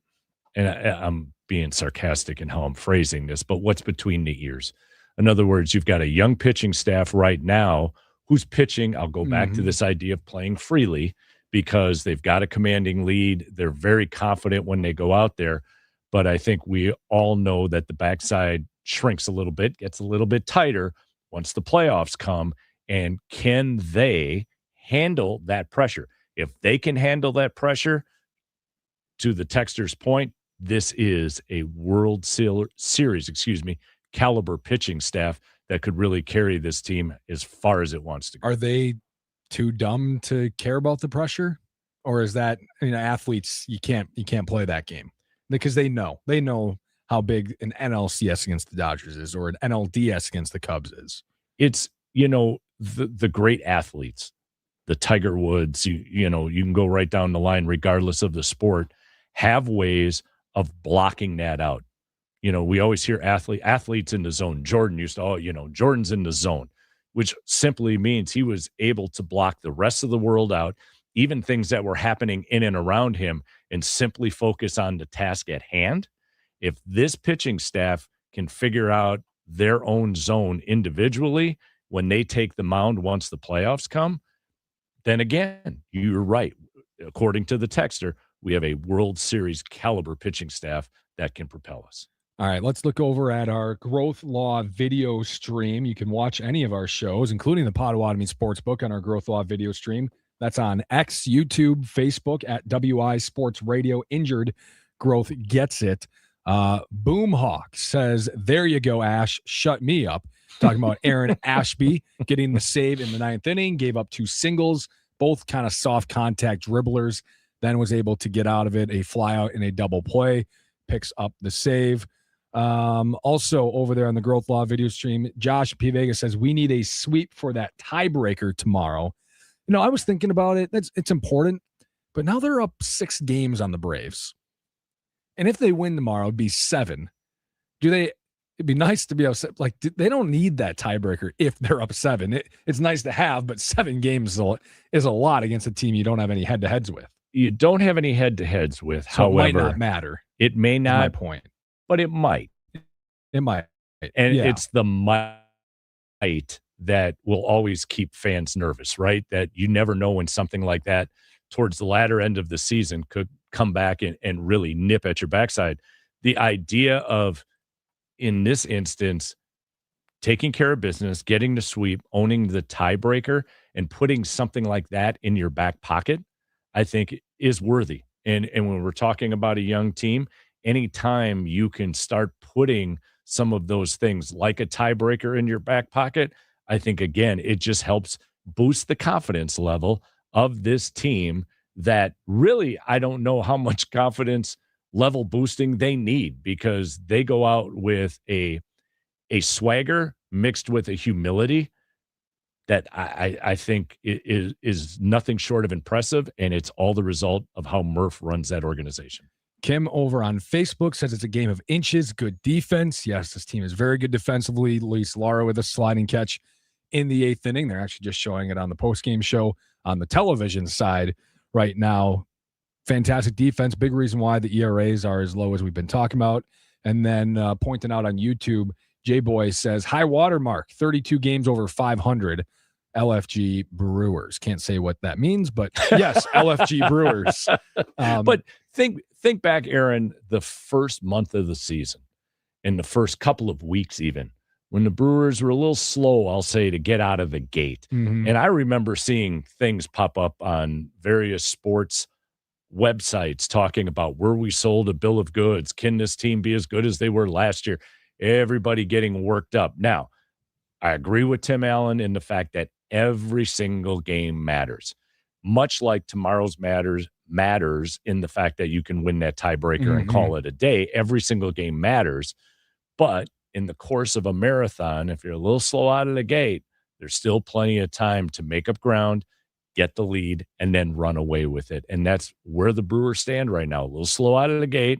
and I'm being sarcastic in how I'm phrasing this, but what's between the ears? In other words, you've got a young pitching staff right now who's pitching. I'll go back to this idea of playing freely because they've got a commanding lead. They're very confident when they go out there. But I think we all know that the backside shrinks a little bit, gets a little bit tighter once the playoffs come. And can they handle that pressure? If they can handle that pressure, to the texter's point, this is a World Series, caliber pitching staff that could really carry this team as far as it wants to go. Are they too dumb to care about the pressure? Or is that, athletes, you can't play that game because they know how big an NLCS against the Dodgers is or an NLDS against the Cubs is. It's, the great athletes, the Tiger Woods, you can go right down the line regardless of the sport, have ways of blocking that out. We always hear athletes in the zone. Jordan used to, Jordan's in the zone, which simply means he was able to block the rest of the world out, even things that were happening in and around him, and simply focus on the task at hand. If this pitching staff can figure out their own zone individually when they take the mound once the playoffs come, then again, you're right. According to the texter, we have a World Series caliber pitching staff that can propel us. All right, let's look over at our Growth Law video stream. You can watch any of our shows, including the Potawatomi Sportsbook, on our Growth Law video stream. That's on X, YouTube, Facebook at WI Sports Radio. Injured Growth gets it. Boomhawk says, there you go, Ash. Shut me up. Talking about Aaron Ashby getting the save in the 9th inning, gave up 2 singles, both kind of soft contact dribblers, then was able to get out of it, a fly out in a double play, picks up the save. Also over there on the Growth Law video stream, Josh P. Vega says, we need a sweep for that tiebreaker tomorrow. You know, I was thinking about it. It's important, but now they're up 6 games on the Braves. And if they win tomorrow, it'd be 7. It'd be nice to be upset. Like, they don't need that tiebreaker if they're up 7. It's nice to have, but 7 games is a lot against a team you don't have any head-to-heads with. You don't have any head-to-heads with, so however. It might not matter. It may not. That's my point. But it might. It might. And it's the might that will always keep fans nervous, right? That you never know when something like that towards the latter end of the season could come back and really nip at your backside. The idea of, in this instance, taking care of business, getting the sweep, owning the tiebreaker, and putting something like that in your back pocket, I think is worthy. And when we're talking about a young team, anytime you can start putting some of those things like a tiebreaker in your back pocket, I think, again, it just helps boost the confidence level of this team that really, I don't know how much confidence level boosting they need, because they go out with a swagger mixed with a humility that I think is nothing short of impressive, and it's all the result of how Murph runs that organization. Kim over on Facebook says it's a game of inches, good defense. Yes, this team is very good defensively. Luis Lara with a sliding catch in the 8th inning. They're actually just showing it on the postgame show on the television side right now. Fantastic defense. Big reason why the ERAs are as low as we've been talking about. And then pointing out on YouTube, J-Boy says, high water mark, 32 games over 500, LFG Brewers. Can't say what that means, but yes, LFG Brewers. But think back, Aaron, the first month of the season, in the first couple of weeks even, when the Brewers were a little slow, I'll say, to get out of the gate. Mm-hmm. And I remember seeing things pop up on various sports websites talking about, were we sold a bill of goods? Can this team be as good as they were last year? Everybody getting worked up. Now, I agree with Tim Allen in the fact that every single game matters, much like tomorrow's matters in the fact that you can win that tiebreaker and call it a day. Every single game matters. But in the course of a marathon, if you're a little slow out of the gate, there's still plenty of time to make up ground, get the lead, and then run away with it. And that's where the Brewers stand right now. A little slow out of the gate.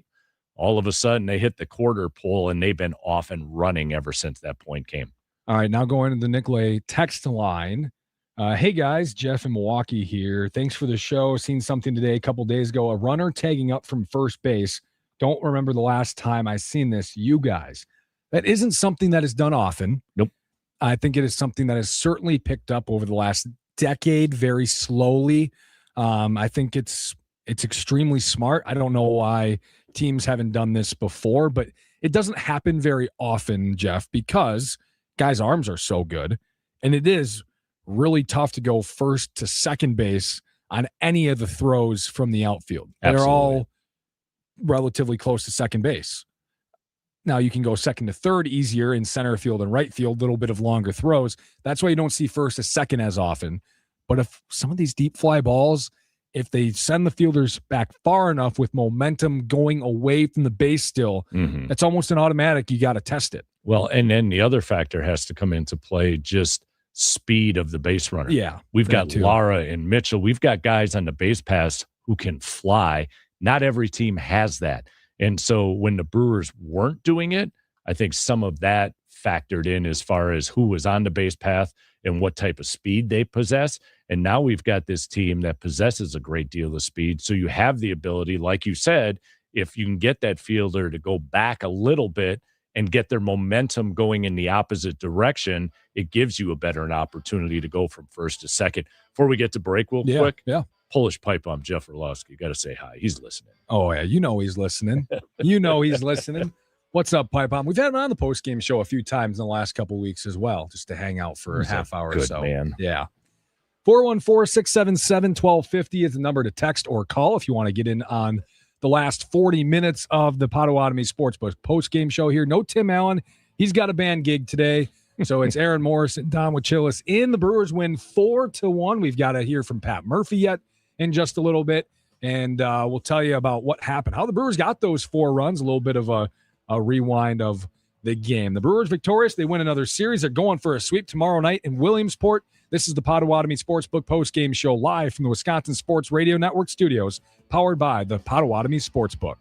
All of a sudden, they hit the quarter pole, and they've been off and running ever since that point came. All right, now going to the Nicolay text line. Hey, guys, Jeff in Milwaukee here. Thanks for the show. Seen something today a couple days ago. A runner tagging up from first base. Don't remember the last time I seen this. You guys. That isn't something that is done often. Nope. I think it is something that has certainly picked up over the last decade very slowly. I think it's extremely smart. I don't know why teams haven't done this before, but it doesn't happen very often, Jeff, because guys' arms are so good. And it is really tough to go first to second base on any of the throws from the outfield. Absolutely. They're all relatively close to second base. Now you can go second to third easier in center field and right field, a little bit of longer throws. That's why you don't see first to second as often. But if some of these deep fly balls, if they send the fielders back far enough with momentum going away from the base still, that's almost an automatic. You got to test it. Well, and then the other factor has to come into play, just speed of the base runner. Yeah. We've got Lara and Mitchell. We've got guys on the base pass who can fly. Not every team has that. And so when the Brewers weren't doing it, I think some of that factored in as far as who was on the base path and what type of speed they possess. And now we've got this team that possesses a great deal of speed. So you have the ability, like you said, if you can get that fielder to go back a little bit and get their momentum going in the opposite direction, it gives you a better opportunity to go from first to second. Before we get to break real quick, Polish Pipe Bomb Jeff Orlowski. Got to say hi. He's listening. Oh, yeah. You know he's listening. He's listening. What's up, Pipe Bomb? We've had him on the post-game show a few times in the last couple of weeks as well, just to hang out for a half hour or so. Man. Yeah. 414-677-1250 is the number to text or call if you want to get in on the last 40 minutes of the Potawatomi Sportsbook post-game show here. No Tim Allen. He's got a band gig today. So it's Aaron Morris and Don Wachillis in. The Brewers win 4-1. We've got to hear from Pat Murphy yet in just a little bit. And we'll tell you about what happened, how the Brewers got those 4 runs, a little bit of a rewind of the game. The Brewers victorious. They win another series. They're going for a sweep tomorrow night in Williamsport. This is the Potawatomi Sportsbook post-game show live from the Wisconsin Sports Radio Network studios, powered by the Potawatomi Sportsbook.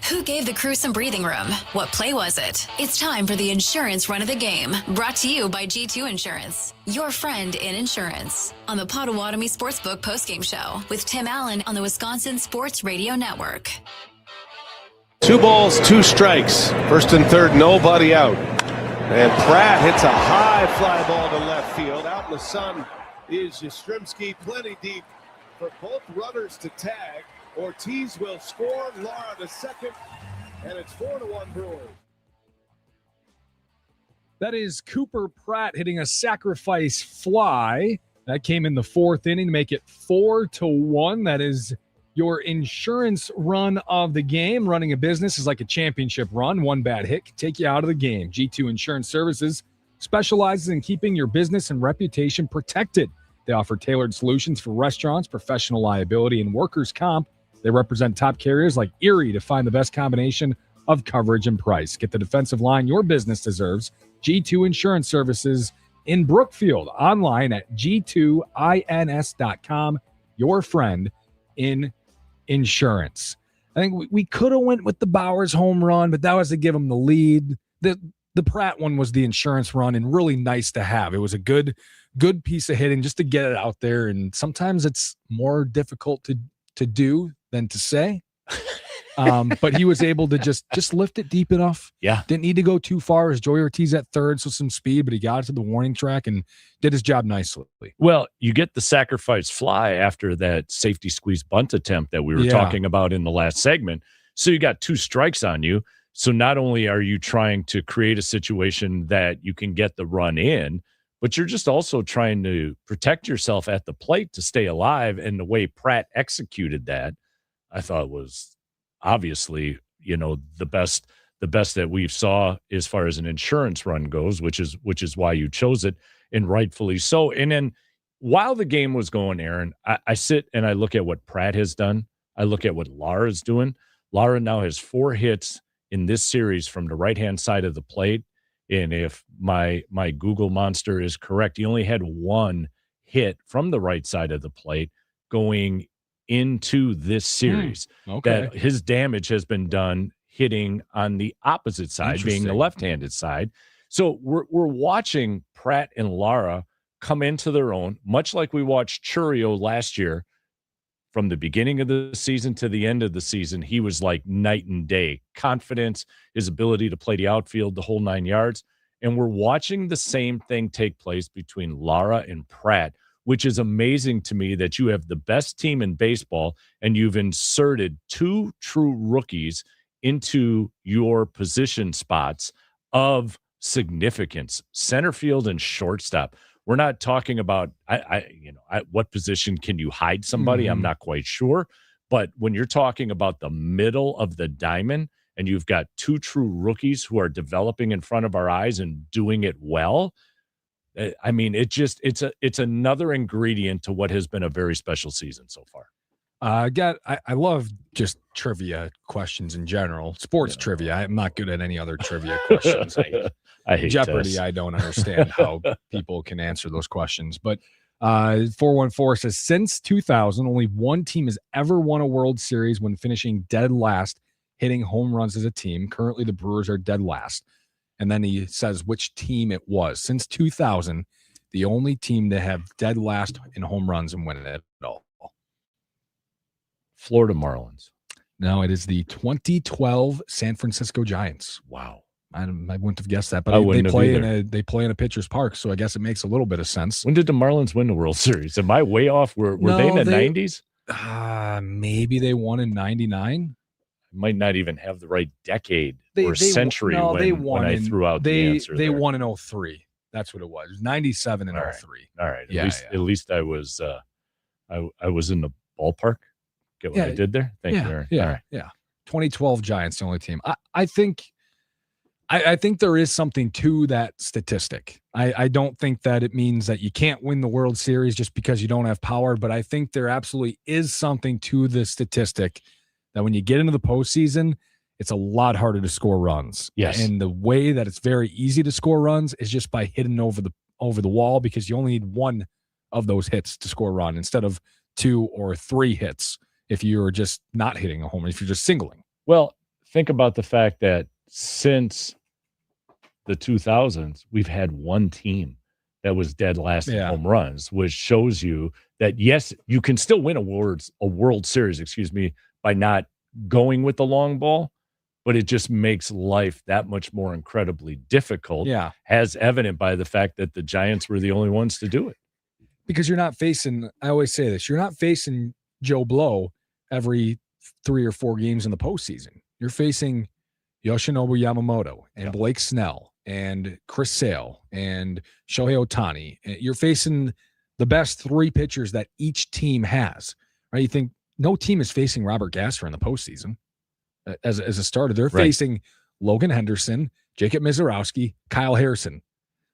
Who gave the crew some breathing room? What play was it? It's time for the insurance run of the game. Brought to you by G2 Insurance, your friend in insurance. On the Potawatomi Sportsbook postgame show with Tim Allen on the Wisconsin Sports Radio Network. 2 balls, 2 strikes. First and third, nobody out. And Pratt hits a high fly ball to left field. Out in the sun is Yastrzemski, plenty deep for both runners to tag. Ortiz will score, Lara to second, and it's 4-1 Brewers. That is Cooper Pratt hitting a sacrifice fly. That came in the 4th inning to make it 4-1. That is your insurance run of the game. Running a business is like a championship run. One bad hit can take you out of the game. G2 Insurance Services specializes in keeping your business and reputation protected. They offer tailored solutions for restaurants, professional liability, and workers' comp. They represent top carriers like Erie to find the best combination of coverage and price. Get the defensive line your business deserves. G2 Insurance Services in Brookfield. Online at g2ins.com. Your friend in insurance. I think we could have went with the Bowers home run, but that was to give him the lead. The Pratt one was the insurance run and really nice to have. It was a good piece of hitting just to get it out there. And sometimes it's more difficult to do than to say. But he was able to just lift it deep enough. Yeah. Didn't need to go too far. As Joey Ortiz at third, so some speed, but he got it to the warning track and did his job nicely. Well, you get the sacrifice fly after that safety squeeze bunt attempt that we were talking about in the last segment. So you got 2 strikes on you. So not only are you trying to create a situation that you can get the run in, but you're just also trying to protect yourself at the plate to stay alive. And the way Pratt executed that, I thought was obviously, the best that we've saw as far as an insurance run goes, which is why you chose it, and rightfully so. And then while the game was going, Aaron, I sit and I look at what Pratt has done. I look at what Lara's doing. Lara now has 4 hits in this series from the right-hand side of the plate. And if my Google monster is correct, he only had 1 hit from the right side of the plate going into this series. Okay. That his damage has been done hitting on the opposite side, being the left-handed side. So we're watching Pratt and Lara come into their own, much like we watched Churio last year. From the beginning of the season to the end of the season, he was like night and day. Confidence, his ability to play the outfield, the whole 9 yards. And we're watching the same thing take place between Lara and Pratt, which is amazing to me that you have the best team in baseball and you've inserted 2 true rookies into your position spots of significance, center field and shortstop. We're not talking about what position can you hide somebody? I'm not quite sure. But when you're talking about the middle of the diamond and you've got 2 true rookies who are developing in front of our eyes and doing it well, I mean, it's another ingredient to what has been a very special season so far. I love just trivia questions in general. Sports trivia. I'm not good at any other trivia questions. I hate Jeopardy. this. I don't understand how people can answer those questions. But 414 says, since 2000, only 1 team has ever won a World Series when finishing dead last, hitting home runs as a team. Currently, the Brewers are dead last. And then he says which team it was. Since 2000, the only team to have dead last in home runs and win it all. Florida Marlins. No, it is the 2012 San Francisco Giants. Wow. I wouldn't have guessed that, but they play in a pitcher's park, so I guess it makes a little bit of sense. When did the Marlins win the World Series? Am I way off? Were they in the 90s? Maybe they won in 99. Might not even have the right decade or century when I threw out the answer. They won in 03. That's what it was. 97 and 03. All right. At least I was I was in the ballpark. Get what I did there? Thank you, Aaron. Yeah. All right. Yeah. 2012 Giants, the only team. I think there is something to that statistic. I don't think that it means that you can't win the World Series just because you don't have power, but I think there absolutely is something to the statistic that when you get into the postseason, it's a lot harder to score runs. Yes. And the way that it's very easy to score runs is just by hitting over the wall, because you only need 1 of those hits to score a run instead of 2 or 3 hits if you're just not hitting a home run, if you're just singling. Well, think about the fact that since the 2000s, we've had one team that was dead last in home runs, which shows you that, yes, you can still win a World Series, by not going with the long ball, but it just makes life that much more incredibly difficult, as evident by the fact that the Giants were the only ones to do it. Because you're not facing, I always say this, you're not facing Joe Blow every 3 or 4 games in the postseason. You're facing Yoshinobu Yamamoto and Blake Snell and Chris Sale and Shohei Ohtani. You're facing the best 3 pitchers that each team has. Right? You think no team is facing Robert Gasser in the postseason as a starter. They're facing Logan Henderson, Jacob Mizorowski, Kyle Harrison.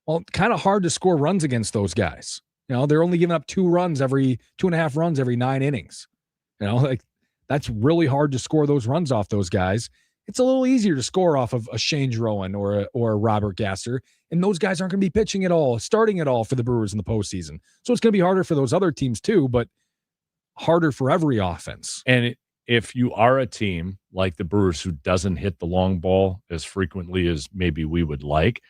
Well, kind of hard to score runs against those guys. You know, they're only giving up 2.5 runs every 9 innings. You know, like that's really hard to score those runs off those guys. It's a little easier to score off of a Shane Drowan or a Robert Gasser, and those guys aren't going to be pitching at all, starting at all for the Brewers in the postseason. So it's going to be harder for those other teams too, but harder for every offense. And if you are a team like the Brewers who doesn't hit the long ball as frequently as maybe we would like,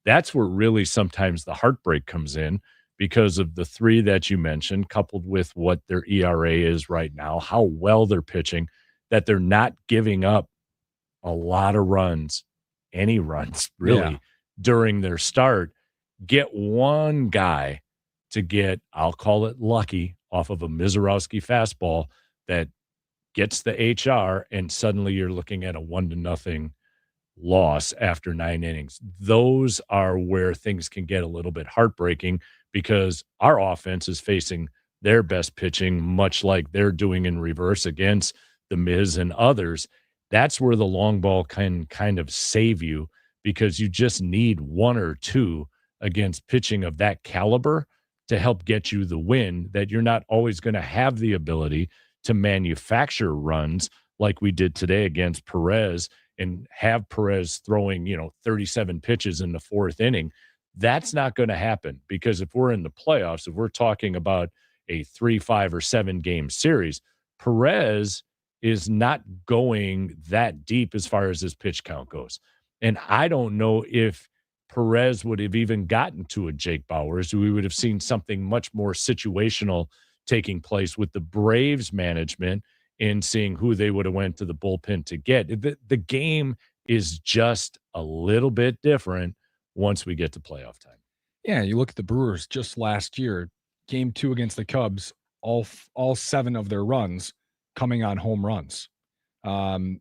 that's where really sometimes the heartbreak comes in, because of the 3 that you mentioned, coupled with what their ERA is right now, how well they're pitching, that they're not giving up a lot of runs, any runs really, during their start. Get one guy to get, I'll call it lucky, off of a Mizorowski fastball that gets the HR, and suddenly you're looking at a 1-0 loss after 9 innings. Those are where things can get a little bit heartbreaking, because our offense is facing their best pitching, much like they're doing in reverse against the Miz and others. That's where the long ball can kind of save you, because you just need 1 or 2 against pitching of that caliber to help get you the win, that you're not always going to have the ability to manufacture runs like we did today against Perez and have Perez throwing, 37 pitches in the 4th inning. That's not going to happen, because if we're in the playoffs, if we're talking about a 3, 5, or 7 game series, Perez is not going that deep as far as his pitch count goes. And I don't know if Perez would have even gotten to a Jake Bauers. We would have seen something much more situational taking place with the Braves management and seeing who they would have went to the bullpen to get. The game is just a little bit different once we get to playoff time. Yeah, you look at the Brewers just last year, game 2 against the Cubs, all 7 of their runs coming on home runs. And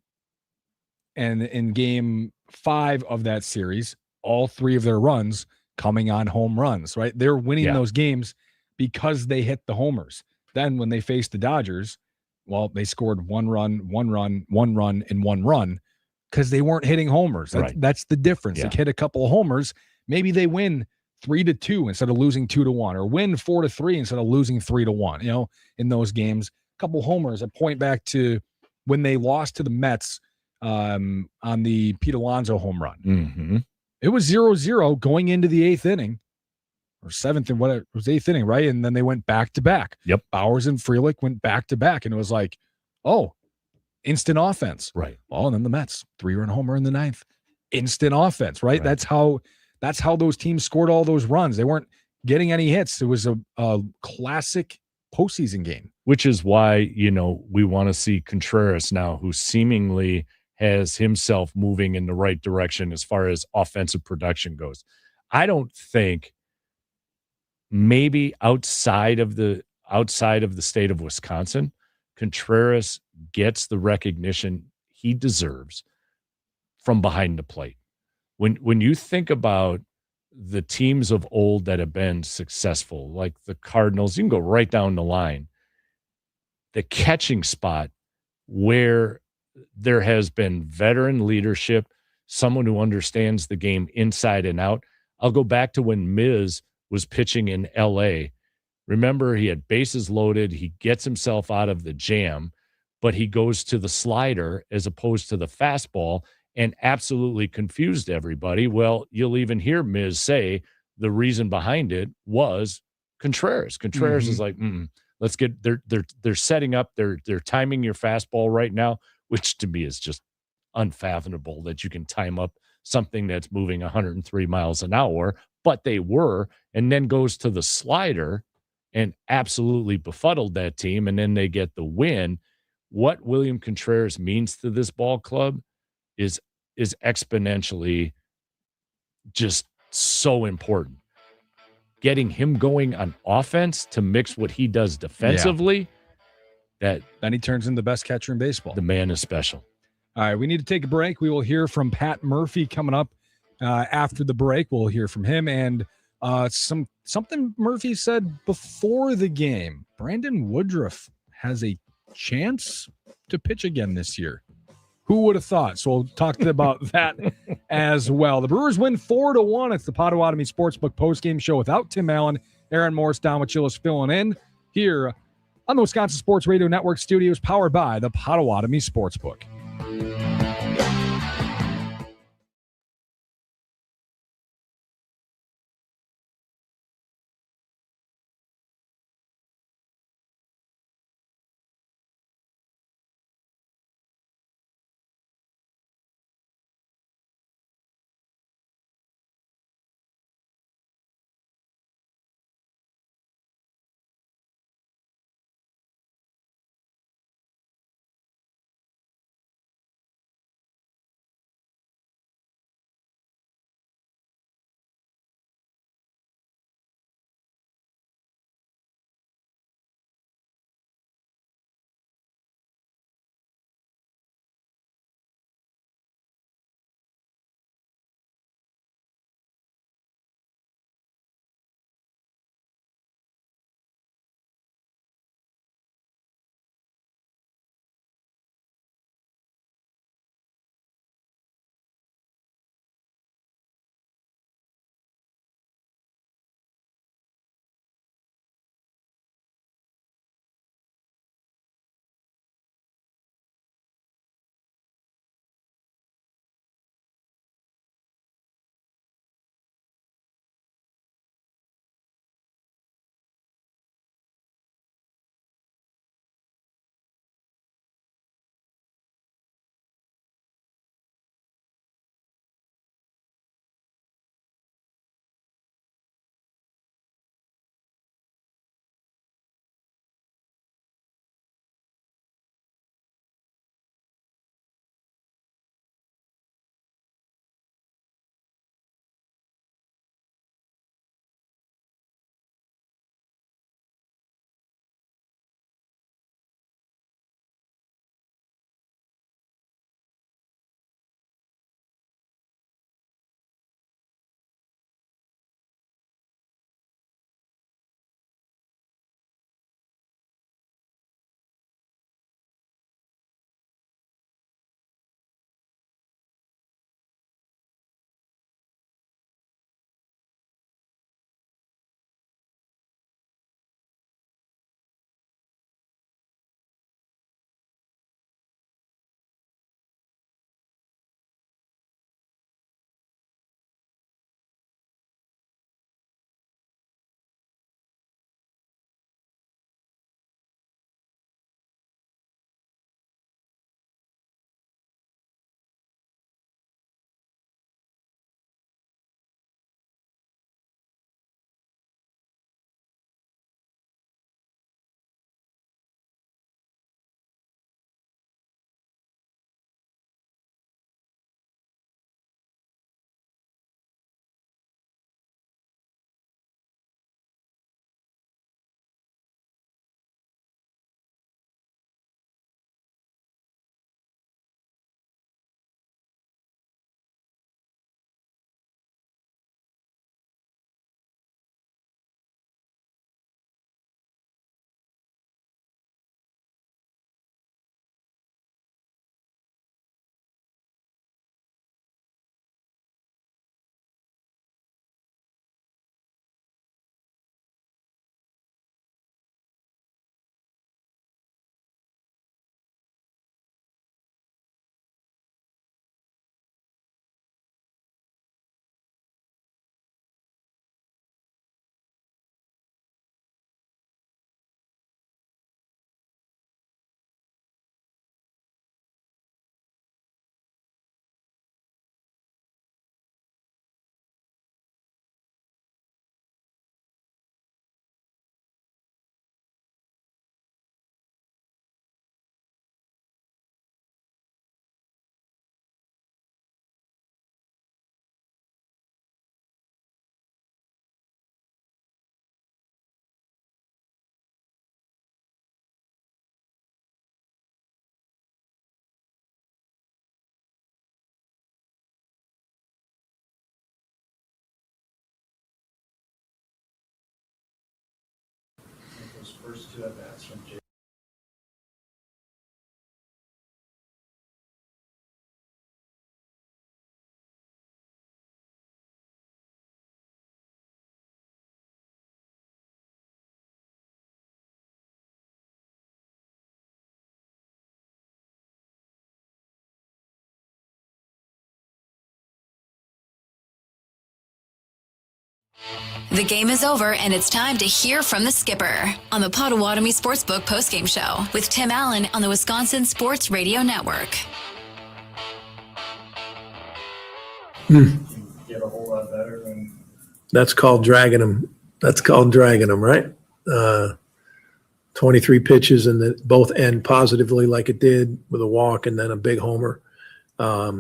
in game 5 of that series, all 3 of their runs coming on home runs, right? They're winning those games because they hit the homers. Then when they faced the Dodgers, well, they scored 1 run, 1 run, 1 run, and 1 run because they weren't hitting homers. That's the difference. They hit a couple of homers. Maybe they win 3-2 instead of losing 2-1, or win 4-3 instead of losing 3-1. In those games, a couple homers. I point back to when they lost to the Mets on the Pete Alonso home run. Mm-hmm. It was 0-0 going into the 8th inning, or 7th, and what it was 8th inning, right? And then they went back to back. Yep. Bauers and Frelick went back to back, and it was like, oh, instant offense. Right. Oh, and then the Mets 3-run homer in the 9th. Instant offense, right? That's how those teams scored all those runs. They weren't getting any hits. It was a classic postseason game. Which is why, we want to see Contreras now, who seemingly has himself moving in the right direction as far as offensive production goes. I don't think, maybe outside of the state of Wisconsin, Contreras gets the recognition he deserves from behind the plate. When you think about the teams of old that have been successful, like the Cardinals, you can go right down the line. The catching spot where there has been veteran leadership, someone who understands the game inside and out. I'll go back to when Miz was pitching in L.A. Remember, he had bases loaded. He gets himself out of the jam, but he goes to the slider as opposed to the fastball and absolutely confused everybody. Well, you'll even hear Miz say the reason behind it was Contreras. Contreras is like, let's get, they're setting up, they're timing your fastball right now, which to me is just unfathomable that you can time up something that's moving 103 miles an hour, but they were, and then goes to the slider and absolutely befuddled that team, and then they get the win. What William Contreras means to this ball club is exponentially just so important. Getting him going on offense to mix what he does defensively, that then he turns into the best catcher in baseball. The man is special. All right, we need to take a break. We will hear from Pat Murphy coming up after the break. We'll hear from him and something Murphy said before the game. Brandon Woodruff has a chance to pitch again this year. Who would have thought? So we'll talk about that as well. The Brewers win 4-1. It's the Potawatomi Sportsbook postgame show without Tim Allen. Aaron Morris, Don Wachillis filling in here on the Wisconsin Sports Radio Network studios, powered by the Potawatomi Sportsbook. first two at-bats from Jake. The game is over, and it's time to hear from the skipper on the Potawatomi Sportsbook postgame show with Tim Allen on the Wisconsin Sports Radio Network. Get a whole lot better than. That's called dragging them. Right? 23 pitches and both end positively like it did with a walk and then a big homer. I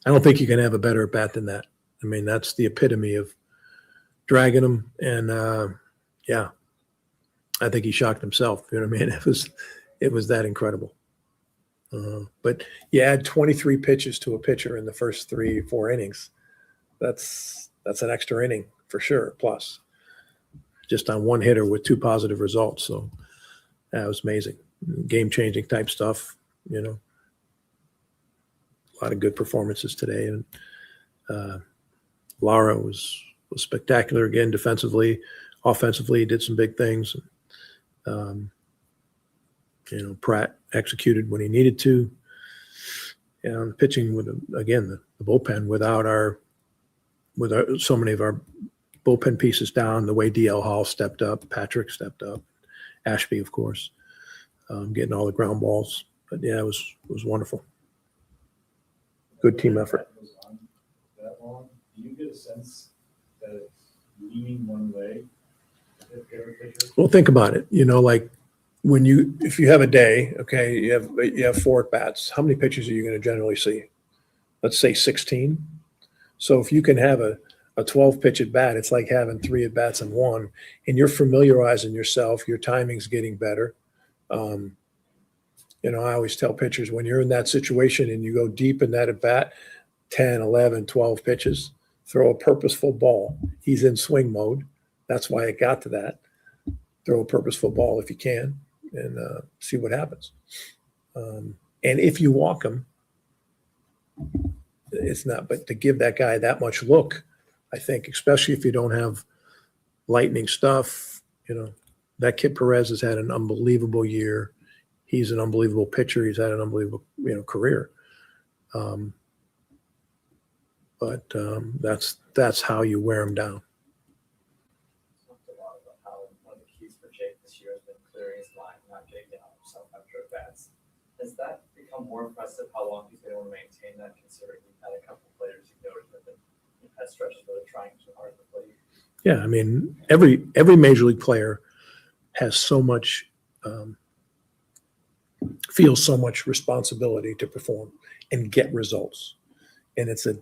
don't think you can have a better at bat than that. I mean, that's the epitome of dragging him, and I think he shocked himself. You know what I mean? It was that incredible. But you add 23 pitches to a pitcher in the first 3-4 innings. That's an extra inning for sure. Plus, just on one hitter with 2 positive results. So that was amazing, game-changing type stuff. You know, a lot of good performances today, and Lara was spectacular again defensively. Offensively, he did some big things. Pratt executed when he needed to. And pitching with, again, the bullpen with so many of our bullpen pieces down, the way DL Hall stepped up, Patrick stepped up, Ashby, of course, getting all the ground balls. But yeah, it was wonderful. Good team effort. That long, do you get a sense that it's leaning one way? Well, think about it. Like if you have a day, okay, you have 4 at bats. How many pitches are you going to generally see? Let's say 16. So if you can have a 12 pitch at bat, it's like having 3 at bats in one, and you're familiarizing yourself. Your timing's getting better. I always tell pitchers, when you're in that situation and you go deep in that at bat, 10, 11, 12 pitches, throw a purposeful ball. He's in swing mode. That's why it got to that. Throw a purposeful ball if you can, and see what happens. And if you walk him, it's not, but to give that guy that much look, I think, especially if you don't have lightning stuff, that kid Perez has had an unbelievable year. He's an unbelievable pitcher. He's had an unbelievable, career. But that's how you wear him down. Talked a lot about how one of the keys for Jake this year has been clearing his line, not getting down himself after at bats. Has that become more impressive? How long he's been able to maintain that, considering we've had a couple of players who noted that they've had stretches where they're trying too hard to play? Yeah, I mean, every major league player has so much, feels so much responsibility to perform and get results, and it's a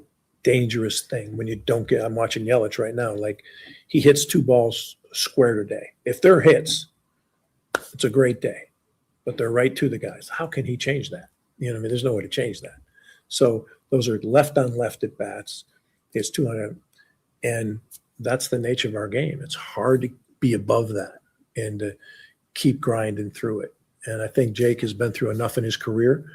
dangerous thing when you don't get. I'm watching Yelich right now. Like, he hits 2 balls square today. If they're hits, it's a great day, but they're right to the guys. How can he change that? There's no way to change that. So those are left on left at bats. It's 200, and that's the nature of our game. It's hard to be above that and to keep grinding through it. And I think Jake has been through enough in his career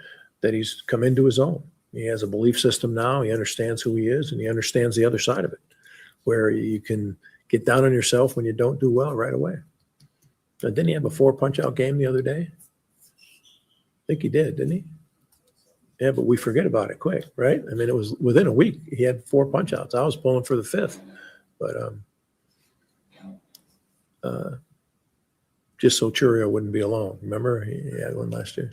that he's come into his own. He has a belief system now. He understands who he is, and he understands the other side of it, where you can get down on yourself when you don't do well right away. Now, didn't he have a 4 punch-out game the other day? I think he did, didn't he? Yeah, but we forget about it quick, right? I mean, it was within a week. He had 4 punch-outs. I was pulling for the 5th. But just so Churio wouldn't be alone. Remember? He had one last year.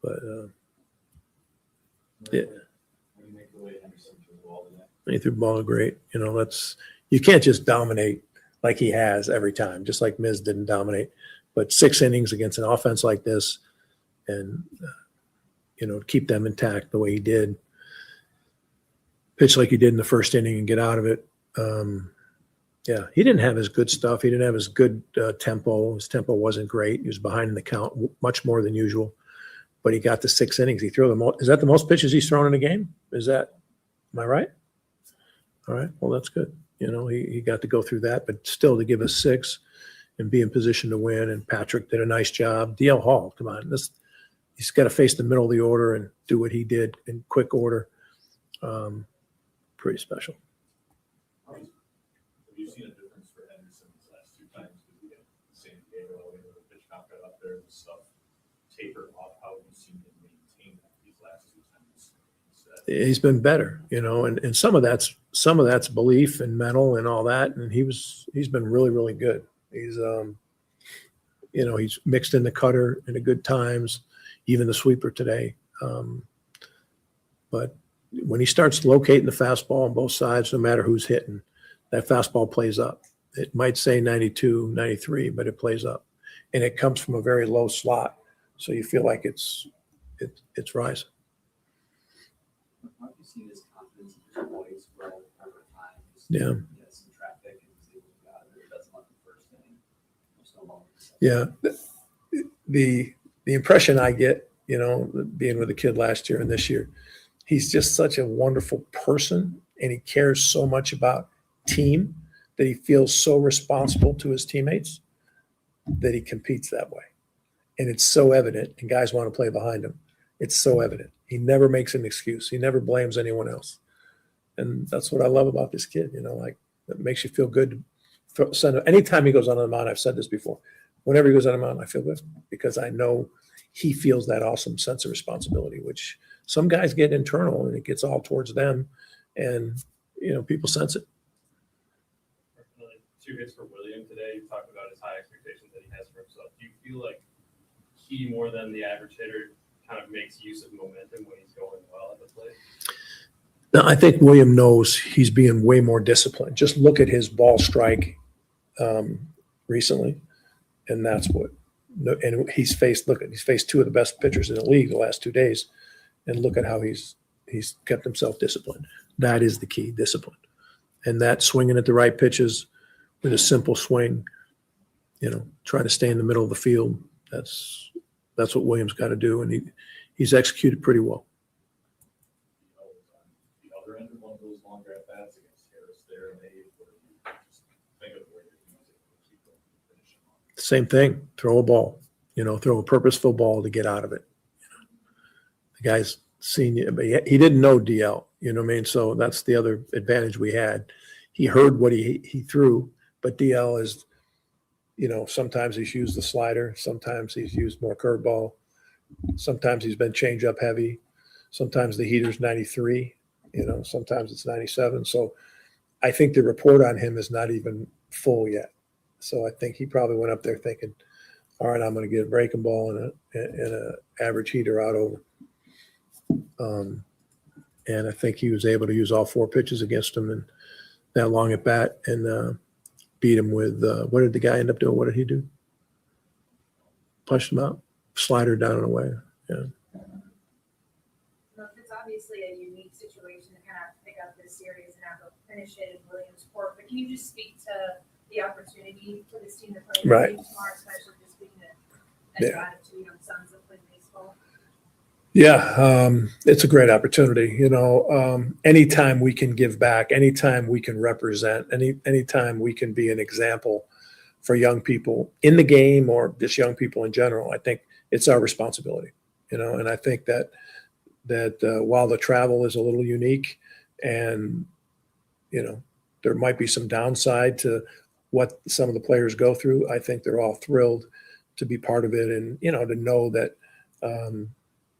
But yeah. He threw the ball great. You can't just dominate like he has every time, just like Miz didn't dominate. But 6 innings against an offense like this, and keep them intact the way he did, pitch like he did in the first inning and get out of it. Yeah, he didn't have his good stuff. He didn't have his good tempo. His tempo wasn't great. He was behind in the count much more than usual. But he got to 6 innings. He threw the most. Is that the most pitches he's thrown in a game? Am I right? All right. Well, that's good. He got to go through that, but still to give us 6 and be in position to win. And Patrick did a nice job. DL Hall, come on, he's got to face the middle of the order and do what he did in quick order. Pretty special. Have you seen a difference for Henderson these last 2 times? Because we had San Diego, the pitch count got up there and stuff tapered off. How have you seen him maintain that these last 2 times? He's been better, and some of that's belief and mental and all that. And he's been really, really good. He's he's mixed in the cutter in the good times, even the sweeper today. But when he starts locating the fastball on both sides, no matter who's hitting, that fastball plays up. It might say 92, 93, but it plays up. And it comes from a very low slot. So you feel like it's rising. Have you seen his confidence in his voice grow over time? Yeah. He has some traffic and he's able to get out of it. It doesn't like the first inning. Yeah. The impression I get, being with the kid last year and this year, he's just such a wonderful person, and he cares so much about team that he feels so responsible to his teammates that he competes that way. And it's so evident, and guys want to play behind him. It's so evident. He never makes an excuse. He never blames anyone else. And that's what I love about this kid, it makes you feel good to send him. Anytime he goes on the mound, I've said this before, whenever he goes on the mound, I feel good because I know he feels that awesome sense of responsibility, which some guys get internal and it gets all towards them. And, people sense it. 2 hits for William today. You talked about his high expectations that he has for himself. Do you feel like he, more than the average hitter, kind of makes use of momentum when he's going well at the plate? Now, I think William knows he's being way more disciplined. Just look at his ball strike recently, and that's what. And he's faced 2 of the best pitchers in the league the last 2 days, and look at how he's kept himself disciplined. That is the key, discipline, and that swinging at the right pitches with a simple swing. Trying to stay in the middle of the field. That's what Williams got to do, and he's executed pretty well. The other end of one of those longer at bats against Harris there, and they just think of the way that he was able to keep them finishing on. Same thing. Throw a ball. Throw a purposeful ball to get out of it. The guy's seen you, but he didn't know DL. So that's the other advantage we had. He heard what he threw, but DL is. Sometimes he's used the slider. Sometimes he's used more curveball. Sometimes he's been change-up heavy. Sometimes the heater's 93. Sometimes it's 97. So I think the report on him is not even full yet. So I think he probably went up there thinking, all right, I'm going to get a breaking ball and a average heater out over. And I think he was able to use all 4 pitches against him and that long at bat and beat him with what did the guy end up doing? What did he do? Punched him out, slider down and away. Yeah. Look, it's obviously a unique situation to kind of pick up this series and have to finish it in Williams Court. But can you just speak to the opportunity for this team to play right tomorrow, especially just being a drive to young sons that play baseball? Yeah, it's a great opportunity. Anytime we can give back, anytime we can represent, anytime we can be an example for young people in the game or just young people in general, I think it's our responsibility. And I think that while the travel is a little unique, and there might be some downside to what some of the players go through, I think they're all thrilled to be part of it, and to know that.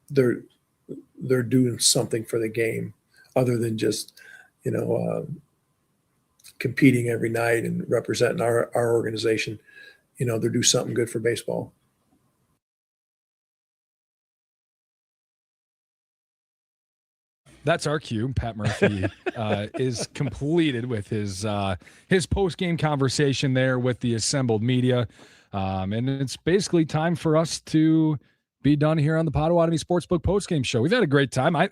They're doing something for the game other than just, competing every night and representing our organization. They're doing something good for baseball. That's our cue. Pat Murphy is completed with his post-game conversation there with the assembled media. And it's basically time for us to be done here on the Potawatomi Sportsbook postgame show. We've had a great time. I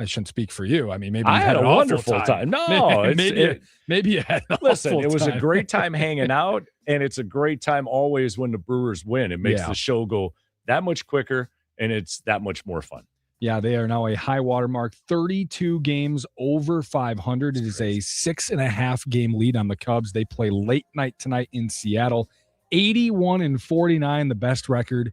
shouldn't speak for you. I mean, maybe I had a wonderful time. No, maybe you had an listen. awful It was time. a great time hanging out, and it's a great time always when the Brewers win. It makes the show go that much quicker, and it's that much more fun. Yeah, they are now a high water mark, 32 games over 500. It is a 6.5 game lead on the Cubs. They play late night tonight in Seattle. 81-49, the best record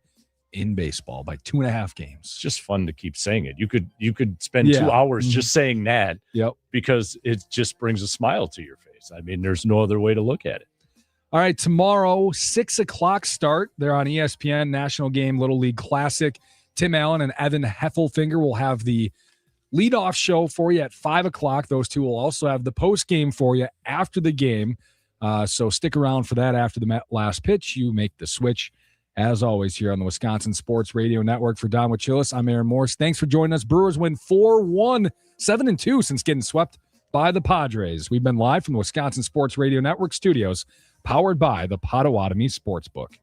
in baseball by 2.5 games. It's just fun to keep saying it. You could spend 2 hours just saying that. Yep. Because it just brings a smile to your face. I mean, there's no other way to look at it. All right, tomorrow, 6 o'clock start. They're on ESPN, National Game Little League Classic. Tim Allen and Evan Heffelfinger will have the leadoff show for you at 5 o'clock. Those two will also have the post game for you after the game. So stick around for that after the last pitch. You make the switch. As always, here on the Wisconsin Sports Radio Network. For Don Wachillis, I'm Aaron Morse. Thanks for joining us. Brewers win 4-1, 7-2 since getting swept by the Padres. We've been live from the Wisconsin Sports Radio Network studios, powered by the Potawatomi Sportsbook.